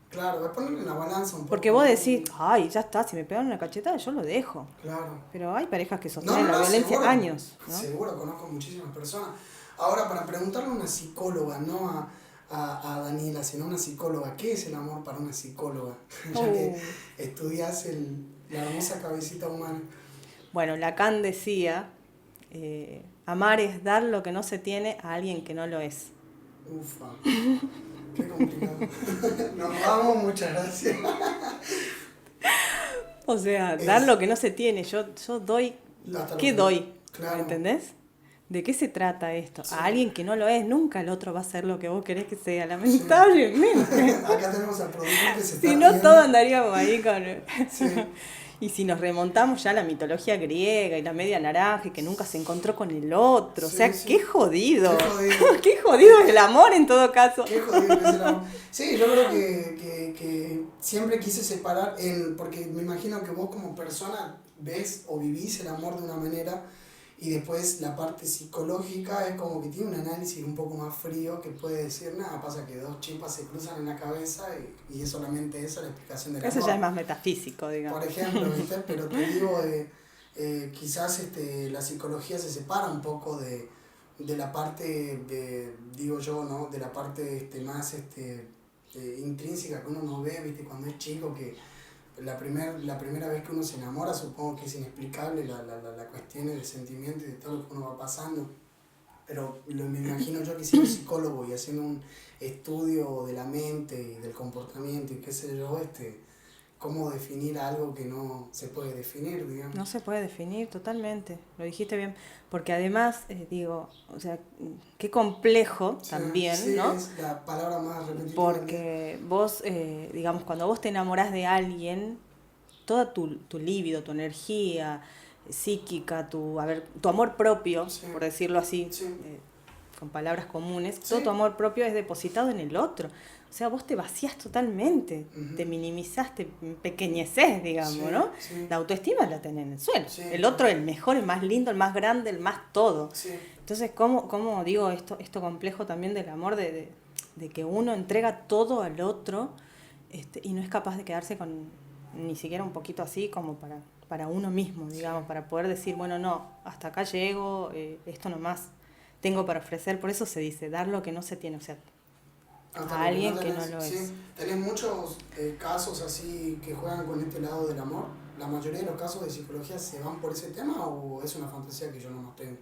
S1: Claro, voy a ponerle en la balanza un poco.
S2: Porque vos decís, ay, ya está, si me pegan una cachetada, yo lo dejo.
S1: Claro.
S2: Pero hay parejas que sostienen la violencia
S1: seguro,
S2: años, ¿no?
S1: Seguro, conozco muchísimas personas. Ahora, para preguntarle a una psicóloga, no a Daniela, sino a una psicóloga, ¿qué es el amor para una psicóloga? Ya que estudias la hermosa cabecita humana.
S2: Bueno, Lacan decía, amar es dar lo que no se tiene a alguien que no lo es.
S1: Ufa, qué complicado. Nos vamos, muchas gracias.
S2: O sea, dar lo que no se tiene. Yo doy.
S1: Hasta
S2: ¿Qué
S1: lo que-
S2: doy?
S1: Claro.
S2: ¿Me entendés? ¿De qué se trata esto?
S1: Sí.
S2: A alguien que no lo es, nunca el otro va a ser lo que vos querés que sea, lamentablemente.
S1: Acá tenemos al productor que se está
S2: Si no,
S1: riendo.
S2: todos andaríamos ahí con...
S1: Sí.
S2: Y si nos remontamos ya a la mitología griega y la media naranja, y que nunca se encontró con el otro.
S1: Sí,
S2: O sea,
S1: sí.
S2: qué jodido.
S1: Qué jodido.
S2: Qué jodido es el amor en todo caso.
S1: Qué jodido que es el amor. Sí, yo creo que siempre quise separar, porque me imagino que vos como persona ves o vivís el amor de una manera, y después la parte psicológica es como que tiene un análisis un poco más frío que puede decir, nada, pasa que dos chispas se cruzan en la cabeza y es solamente esa la explicación del
S2: Eso
S1: amor.
S2: ya es más metafísico, digamos.
S1: Por ejemplo, ¿viste? Pero te digo, quizás la psicología se separa un poco de la parte, digo yo, ¿no? De la parte más intrínseca que uno no ve, ¿viste? Cuando es chico, que la primera vez que uno se enamora, supongo que es inexplicable la cuestión del sentimiento y de todo lo que uno va pasando. Pero me imagino yo que siendo psicólogo y haciendo un estudio de la mente y del comportamiento y qué sé yo, cómo definir algo que no se puede definir, digamos.
S2: No se puede definir totalmente, lo dijiste bien, porque además, digo, o sea, qué complejo
S1: Sí,
S2: también,
S1: sí,
S2: ¿no?
S1: es la palabra más repetitiva.
S2: Porque vos, digamos, cuando vos te enamorás de alguien, toda tu líbido, tu energía psíquica, tu amor propio,
S1: Sí.
S2: por decirlo así,
S1: Sí.
S2: con palabras comunes,
S1: Sí.
S2: todo tu amor propio es depositado en el otro. O sea, vos te vacías totalmente,
S1: Ujú.
S2: te minimizás, te pequeñeces, digamos,
S1: Sí,
S2: ¿no?
S1: sí.
S2: La autoestima la tenés en el suelo.
S1: Sí.
S2: El otro, el mejor, el más lindo, el más grande, el más todo.
S1: Sí.
S2: Entonces, ¿cómo digo esto complejo también del amor, de que uno entrega todo al otro y no es capaz de quedarse con ni siquiera un poquito así como para uno mismo, digamos, para poder decir, bueno, no, hasta acá llego, esto nomás tengo para ofrecer. Por eso se dice, dar lo que no se tiene, o sea, a alguien que no lo es.
S1: Sí, tenés muchos casos así que juegan con este lado del amor. ¿La mayoría de los casos de psicología se van por ese tema o es una fantasía que yo no tengo?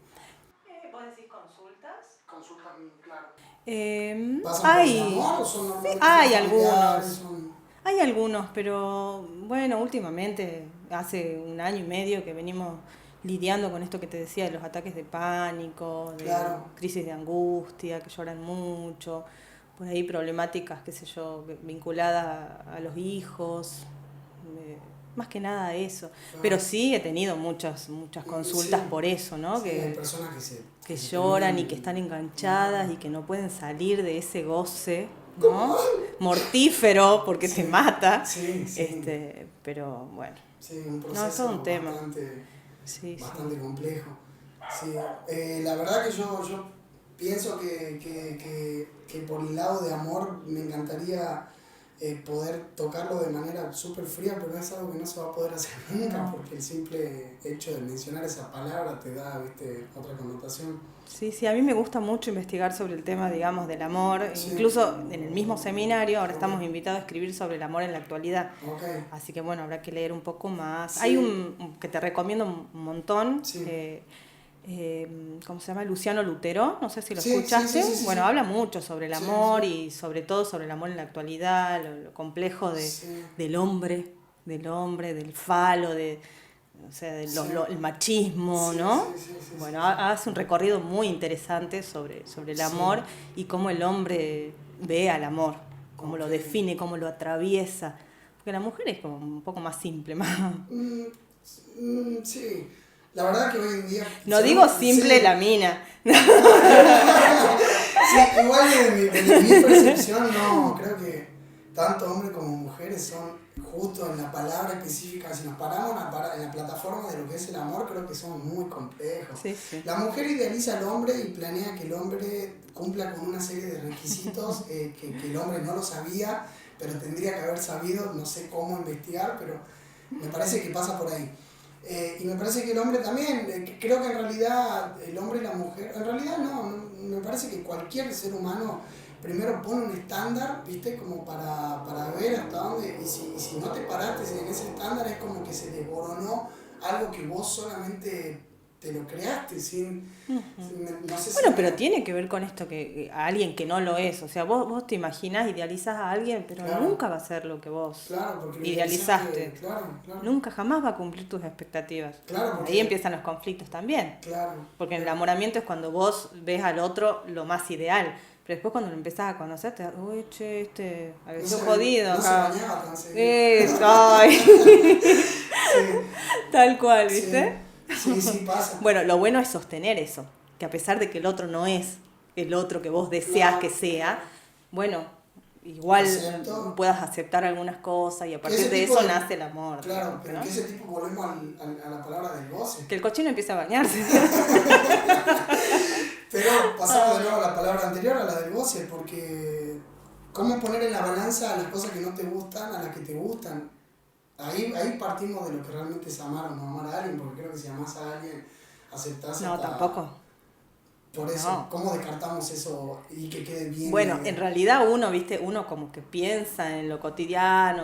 S2: ¿Vos decís consultas?
S1: Consultas, claro.
S2: ¿Pasan por el amor o son normalmente hay algunos.
S1: Son...
S2: Hay algunos, pero bueno, últimamente, hace 1 año y medio que venimos lidiando con esto que te decía, de los ataques de pánico, de crisis de angustia, que lloran mucho, por ahí problemáticas, qué sé yo, vinculadas a los hijos, más que nada a eso. Pero sí he tenido muchas consultas por eso, ¿no?
S1: Sí, hay personas
S2: que lloran y que están enganchadas y que no pueden salir de ese goce, ¿no? Mortífero porque te mata.
S1: Sí.
S2: Pero bueno.
S1: Sí, un proceso
S2: no, eso es un tema.
S1: Bastante complejo. Sí. La verdad que yo pienso que por el lado de amor me encantaría poder tocarlo de manera súper fría, pero es algo que no se va a poder hacer nunca, porque el simple hecho de mencionar esa palabra te da, ¿viste?, otra connotación.
S2: Sí, a mí me gusta mucho investigar sobre el tema, digamos, del amor. Sí. Incluso en el mismo seminario ahora estamos invitados a escribir sobre el amor en la actualidad.
S1: Okay.
S2: Así que bueno, habrá que leer un poco más.
S1: Sí.
S2: Hay un que te recomiendo un montón.
S1: Sí.
S2: ¿Cómo se llama? Luciano Lutero, no sé si lo escuchaste.
S1: Sí.
S2: Bueno, habla mucho sobre el amor y sobre todo sobre el amor en la actualidad, lo complejo del hombre, del falo, el machismo, ¿no?
S1: Sí.
S2: Bueno, hace un recorrido muy interesante sobre el amor y cómo el hombre ve al amor, cómo lo define, cómo lo atraviesa. Porque la mujer es como un poco más simple, más...
S1: Sí. La verdad que hoy en día...
S2: No digo simple la mina.
S1: Sí, igual de mi percepción, no, creo que tanto hombres como mujeres son justo en la palabra específica. Si nos paramos en la plataforma de lo que es el amor, creo que somos muy complejos.
S2: Sí.
S1: La mujer idealiza al hombre y planea que el hombre cumpla con una serie de requisitos que el hombre no lo sabía, pero tendría que haber sabido, no sé cómo investigar, pero me parece que pasa por ahí. Y me parece que el hombre también, creo que en realidad el hombre y la mujer, en realidad no, me parece que cualquier ser humano primero pone un estándar, ¿viste? Como para ver hasta dónde, y si no te paraste en ese estándar es como que se desboronó algo que vos solamente te lo creaste sin no sé.
S2: Bueno, pero tiene que ver con esto, que a alguien que no lo es, o sea, vos te imaginás, idealizás a alguien, pero nunca va a ser lo que vos idealizaste.
S1: Claro.
S2: Nunca, jamás va a cumplir tus expectativas.
S1: Claro,
S2: ahí empiezan los conflictos también.
S1: Claro.
S2: Porque el enamoramiento es cuando vos ves al otro lo más ideal. Pero después cuando lo empezás a conocer, te das, uy, che, es jodido.
S1: No
S2: acá.
S1: Se bañaba tan seguido.
S2: Ay.
S1: Sí.
S2: Tal cual, ¿viste?
S1: Sí, pasa.
S2: Bueno, lo bueno es sostener eso, que a pesar de que el otro no es el otro que vos deseás que sea, bueno, igual puedas aceptar algunas cosas y a partir de eso nace el amor.
S1: Claro, pero ¿no? Que ese tipo, volvemos a la palabra del goce.
S2: Que el cochino empiece a bañarse.
S1: Pero pasamos de nuevo a la palabra anterior, a la del goce, porque ¿cómo poner en la balanza las cosas que no te gustan a las que te gustan? Ahí partimos de lo que realmente es amar o no amar a alguien, porque creo que si amás a alguien, aceptás.
S2: No, tampoco.
S1: Por eso, ¿cómo descartamos eso y que quede bien?
S2: Bueno, en realidad uno como que piensa en lo cotidiano.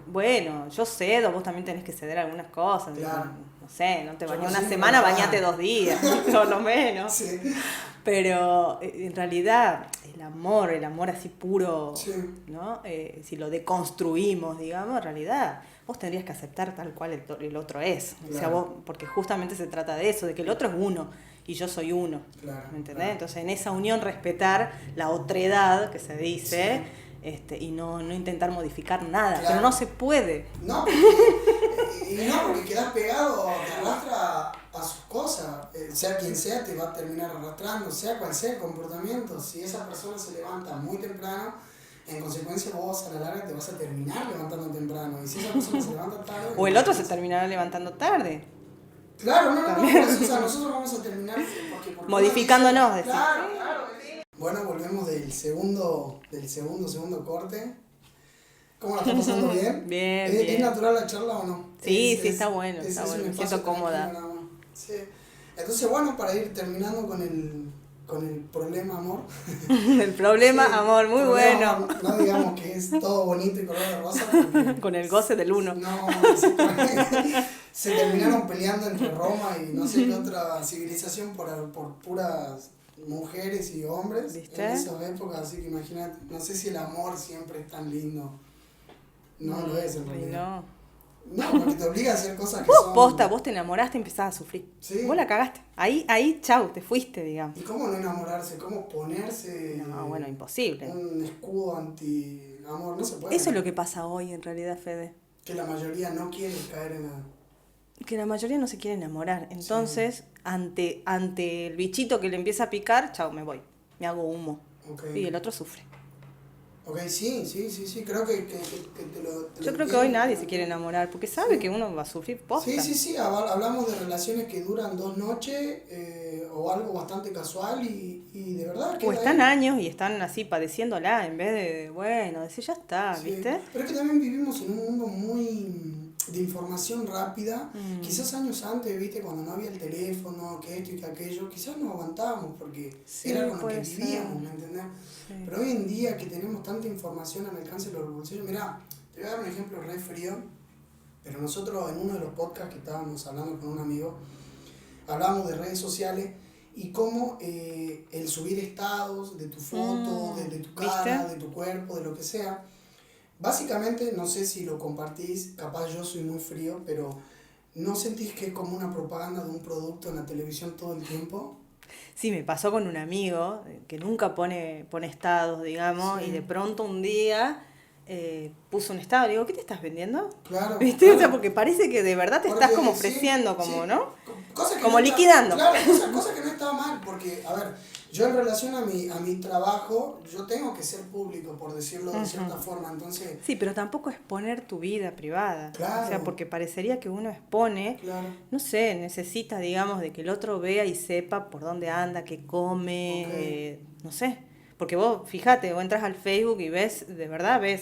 S2: Bueno, yo cedo, vos también tenés que ceder algunas cosas.
S1: Claro.
S2: No sé, no te bañé una semana, bañate 2 días, por lo menos.
S1: Sí.
S2: Pero en realidad el amor así puro, ¿no? Si lo deconstruimos, digamos, en realidad vos tendrías que aceptar tal cual el otro es. Claro. O sea, vos, porque justamente se trata de eso, de que el otro es uno y yo soy uno.
S1: Claro,
S2: ¿me entendés?
S1: Claro.
S2: Entonces en esa unión respetar la otredad que se dice. Y no intentar modificar nada, pero no se puede.
S1: No, porque quedás pegado, te arrastra a sus cosas, sea quien sea te va a terminar arrastrando, sea cual sea el comportamiento. Si esa persona se levanta muy temprano, en consecuencia vos a la larga te vas a terminar levantando temprano, y si esa persona se levanta tarde...
S2: O el otro se terminará levantando tarde.
S1: Claro, no, o sea, nosotros vamos a terminar porque
S2: modificándonos,
S1: decir. Claro. Bueno, volvemos del segundo corte. ¿Cómo la está pasando bien?
S2: Bien,
S1: ¿Es
S2: bien.
S1: natural la charla o no?
S2: Sí, sí, está bueno,
S1: es
S2: está
S1: un
S2: bueno, me
S1: espacio
S2: siento cómoda.
S1: tranquilo nada más. Sí. Entonces, bueno, para ir terminando con el problema amor.
S2: El problema,
S1: Sí,
S2: amor, muy
S1: problema
S2: bueno.
S1: amor, no digamos que es todo bonito y color de rosa, porque
S2: Con el goce del uno.
S1: no, se terminaron peleando entre Roma y no sé qué otra civilización por puras mujeres y hombres
S2: ¿Viste?
S1: en esas épocas, así que imagínate, no sé si el amor siempre es tan lindo. No lo es en realidad.
S2: No.
S1: No, porque te obliga a hacer cosas que
S2: Vos,
S1: son...
S2: posta, vos te enamoraste y empezás a sufrir.
S1: Sí.
S2: Vos la cagaste. Ahí, chau, te fuiste, digamos.
S1: ¿Y cómo no enamorarse? ¿Cómo ponerse
S2: No, bueno, imposible.
S1: un escudo anti-amor? No se puede.
S2: Eso es lo que pasa hoy, en realidad, Fede.
S1: Que la mayoría no quiere caer en la...
S2: Que la mayoría no se quiere enamorar. Entonces, ante el bichito que le empieza a picar, chau, me voy. Me hago humo.
S1: Okay.
S2: Y el otro sufre.
S1: Ok, sí, creo que te lo
S2: Yo creo que hoy nadie se quiere enamorar, porque sabe que uno va a sufrir posta.
S1: Sí, hablamos de relaciones que duran 2 noches o algo bastante casual y de verdad que...
S2: O están años y están así padeciéndola en vez de, bueno, decir ya está,
S1: Sí,
S2: ¿viste?
S1: pero es que también vivimos en un mundo muy de información rápida. Quizás años antes, viste, cuando no había el teléfono, que esto y que aquello, quizás no aguantábamos porque
S2: Sí,
S1: era con lo que
S2: puede ser.
S1: vivíamos, ¿me entendés?
S2: Sí.
S1: Pero hoy en día que tenemos tanta información al alcance de los bolsillos, mirá, te voy a dar un ejemplo re frío, pero nosotros en uno de los podcasts que estábamos hablando con un amigo, hablábamos de redes sociales y cómo el subir estados de tu foto, de tu cara,
S2: ¿viste?
S1: de tu cuerpo, de lo que sea, básicamente, no sé si lo compartís, capaz yo soy muy frío, pero ¿no sentís que es como una propaganda de un producto en la televisión todo el tiempo?
S2: Sí, me pasó con un amigo que nunca pone estados, digamos,
S1: Sí.
S2: y de pronto un día puso un estado. Le digo, ¿qué te estás vendiendo?
S1: Claro.
S2: ¿Viste?
S1: Claro.
S2: O sea, porque parece que de verdad te
S1: Porque,
S2: estás como
S1: sí,
S2: ofreciendo, como,
S1: sí.
S2: ¿no?
S1: Cosa que
S2: Como
S1: no
S2: liquidando.
S1: Claro, cosa que no estaba mal, porque, a ver, yo en relación a mi trabajo, yo tengo que ser público, por decirlo de cierta forma, entonces...
S2: Sí, pero tampoco exponer tu vida privada.
S1: Claro.
S2: O sea, porque parecería que uno expone,
S1: Claro.
S2: no sé, necesita, digamos, de que el otro vea y sepa por dónde anda, qué come,
S1: Okay.
S2: no sé. Porque vos, fíjate, vos entras al Facebook y ves, de verdad ves,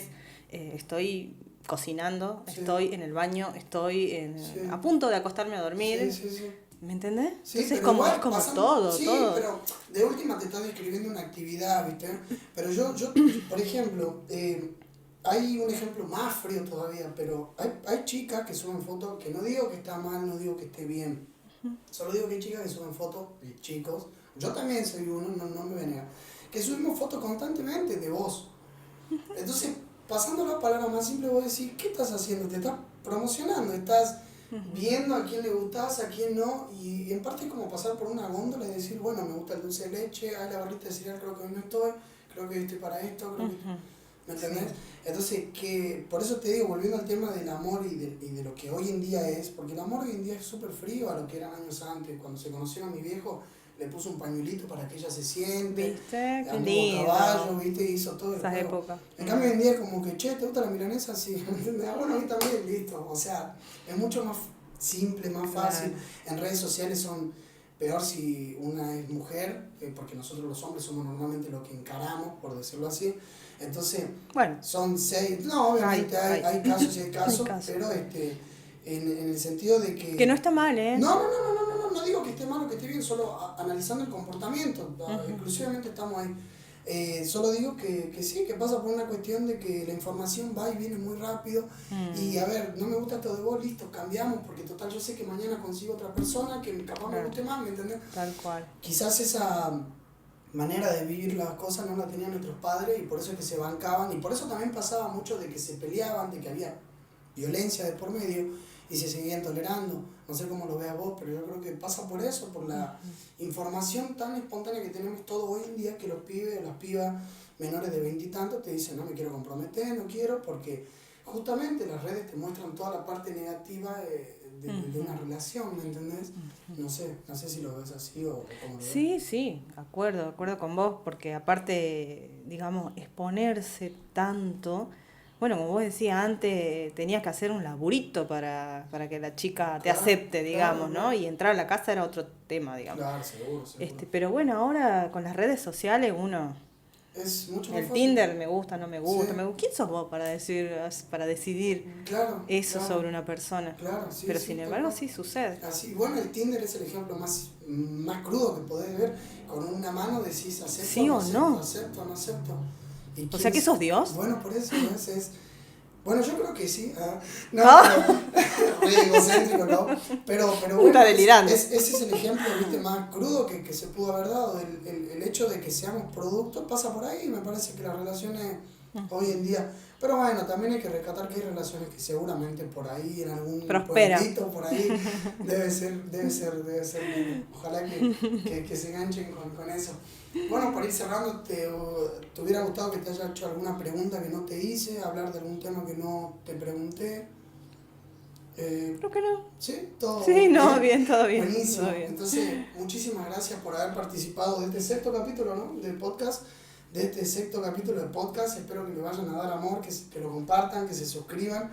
S2: estoy cocinando,
S1: Sí.
S2: estoy en el baño, estoy
S1: Sí.
S2: a punto de acostarme a dormir.
S1: Sí.
S2: ¿Me entendés?
S1: Sí,
S2: Entonces
S1: pero igual
S2: es como
S1: pasan-
S2: todo,
S1: sí,
S2: todo.
S1: pero de última te estás describiendo una actividad, ¿viste? Pero yo por ejemplo, hay un ejemplo más frío todavía, pero hay chicas que suben fotos, que no digo que está mal, no digo que esté bien, solo digo que hay chicas que suben fotos, y chicos, yo también soy uno, no me voy a negar, que subimos fotos constantemente de vos. Entonces, pasando la palabra más simple, vos decís, ¿qué estás haciendo? Te estás promocionando, estás viendo a quién le gustás, a quién no, y en parte es como pasar por una góndola y decir, bueno, me gusta el dulce de leche, hay la barrita de cereal, creo que hoy no estoy, creo que estoy para esto, creo que... ¿Me entendés? Sí. Entonces, que por eso te digo, volviendo al tema del amor y de lo que hoy en día es, porque el amor hoy en día es súper frío a lo que eran años antes. Cuando se conocieron a mi viejo, le puso un pañuelito para que ella se siente.
S2: ¿Viste? Qué
S1: anduvo
S2: lindo.
S1: caballo, ¿viste? Hizo todo el
S2: Esas
S1: juego.
S2: épocas.
S1: En cambio, hoy en día es como que, che, ¿te gusta la milanesa? Sí, ¿me entendés? Ah, bueno, a mí también, listo. O sea, es mucho más simple, más fácil.
S2: Claro.
S1: En redes sociales son peor si una es mujer, porque nosotros los hombres somos normalmente lo que encaramos, por decirlo así. Entonces,
S2: bueno,
S1: son 6, no, obviamente hay casos y hay casos, pero en el sentido de que...
S2: Que no está mal, ¿eh?
S1: No digo que esté mal o que esté bien, solo analizando el comportamiento, exclusivamente estamos ahí. Solo digo que sí, que pasa por una cuestión de que la información va y viene muy rápido y a ver, no me gusta esto de vos, listo, cambiamos, porque total yo sé que mañana consigo otra persona que capaz me guste más, ¿me entendés?
S2: Tal cual.
S1: Quizás esa manera de vivir las cosas no la tenían nuestros padres y por eso es que se bancaban y por eso también pasaba mucho de que se peleaban, de que había violencia de por medio y se seguían tolerando. No sé cómo lo veas vos, pero yo creo que pasa por eso, por la información tan espontánea que tenemos todos hoy en día, que los pibes o las pibas menores de 20 y tantos te dicen, no me quiero comprometer, no quiero, porque justamente las redes te muestran toda la parte negativa de una relación, ¿me entendés? No sé si lo ves así o cómo lo ves.
S2: Sí, acuerdo con vos, porque aparte, digamos, exponerse tanto, bueno, como vos decías antes, tenías que hacer un laburito para que la chica te acepte, digamos, ¿no? Y entrar a la casa era otro tema, digamos.
S1: Claro, seguro.
S2: Pero bueno, ahora con las redes sociales uno
S1: Es mucho más
S2: El
S1: fácil.
S2: Tinder me gusta, no me gusta.
S1: Sí.
S2: ¿Quién sos vos para decidir
S1: Claro,
S2: eso
S1: claro,
S2: sobre una persona?
S1: claro, sí,
S2: Pero
S1: sí,
S2: sin
S1: tal
S2: embargo
S1: cual.
S2: sí sucede.
S1: Así, bueno, el Tinder es el ejemplo más crudo que podés ver. Con una mano decís acepto,
S2: ¿Sí
S1: no
S2: o
S1: acepto,
S2: no?
S1: acepto, no acepto. ¿Y
S2: O sea que sos Dios.
S1: Bueno, por eso es. Bueno, yo creo que sí. No,
S2: Ah.
S1: pero. Muy egocéntrico, ¿no? Pero bueno,
S2: Está delirando.
S1: ese es el ejemplo, ¿viste? Más crudo que se pudo haber dado. El hecho de que seamos productos pasa por ahí y me parece que las relaciones hoy en día. Pero bueno, también hay que rescatar que hay relaciones que seguramente por ahí, en algún
S2: Prospera.
S1: pueblito, por ahí, debe ser lindo. Ojalá que se enganchen con eso. Bueno, para ir cerrando, ¿te hubiera gustado que te haya hecho alguna pregunta que no te hice? ¿Hablar de algún tema que no te pregunté?
S2: Creo que no.
S1: ¿Sí? ¿Todo
S2: Sí, no, bien, todo bien.
S1: Buenísimo.
S2: Todo bien.
S1: Entonces, muchísimas gracias por haber participado de este sexto capítulo, ¿no? Del podcast. De este sexto capítulo de podcast. Espero que le vayan a dar amor, que lo compartan, que se suscriban.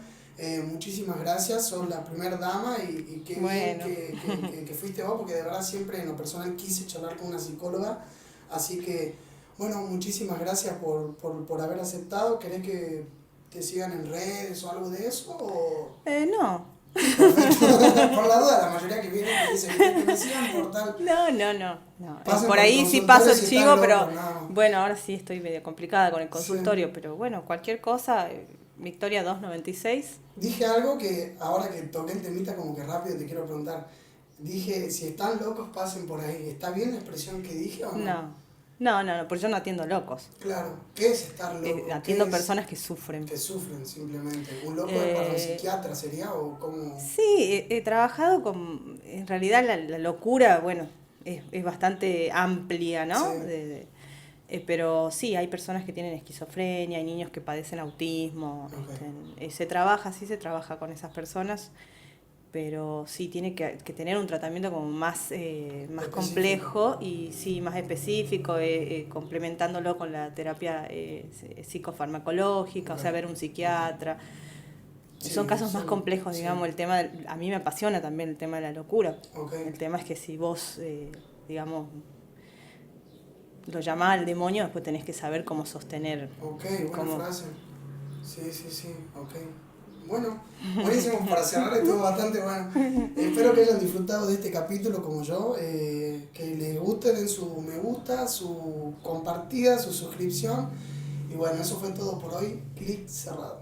S1: Muchísimas gracias, sos la primera dama y qué
S2: Bueno.
S1: bien que fuiste vos, porque de verdad siempre en lo personal quise charlar con una psicóloga. Así que, bueno, muchísimas gracias por haber aceptado. ¿Querés que te sigan en redes o algo de eso? ¿O?
S2: No.
S1: Perfecto. Por la duda, la mayoría que viene me dice que me sigan por tal.
S2: No.
S1: Pasen
S2: Por
S1: por
S2: ahí
S1: el
S2: sí paso el
S1: consultorio si
S2: chivo,
S1: están
S2: pero
S1: locos, nada más.
S2: bueno, ahora sí estoy medio complicada con el consultorio,
S1: Sí.
S2: pero bueno, cualquier cosa, Victoria 296.
S1: Dije algo que ahora que toqué el temita como que rápido te quiero preguntar. Dije, si están locos pasen por ahí. ¿Está bien la expresión que dije o no?
S2: No, porque yo no atiendo locos.
S1: Claro, ¿qué es estar loco?
S2: Atiendo
S1: ¿Qué es?
S2: personas que sufren.
S1: Que sufren simplemente. ¿Un loco es para un psiquiatra sería o cómo?
S2: Sí, he trabajado con, en realidad la locura, bueno, es bastante amplia, ¿no?
S1: Sí.
S2: Pero sí, hay personas que tienen esquizofrenia, hay niños que padecen autismo,
S1: Okay.
S2: se trabaja con esas personas, pero sí tiene que tener un tratamiento como más
S1: Específico.
S2: complejo y sí, más específico, complementándolo con la terapia psicofarmacológica, o sea,
S1: Okay.
S2: ver un psiquiatra.
S1: Sí,
S2: Son casos más complejos,
S1: sí.
S2: digamos, a mí me apasiona también el tema de la locura.
S1: Okay.
S2: El tema es que si vos, digamos, lo llamás al demonio, después tenés que saber cómo sostener.
S1: Ok, buena frase. Sí, ok. Bueno, buenísimo, para cerrar estuvo bastante bueno. Espero que hayan disfrutado de este capítulo como yo, que les guste, den su me gusta, su compartida, su suscripción. Y bueno, eso fue todo por hoy. Clic cerrado.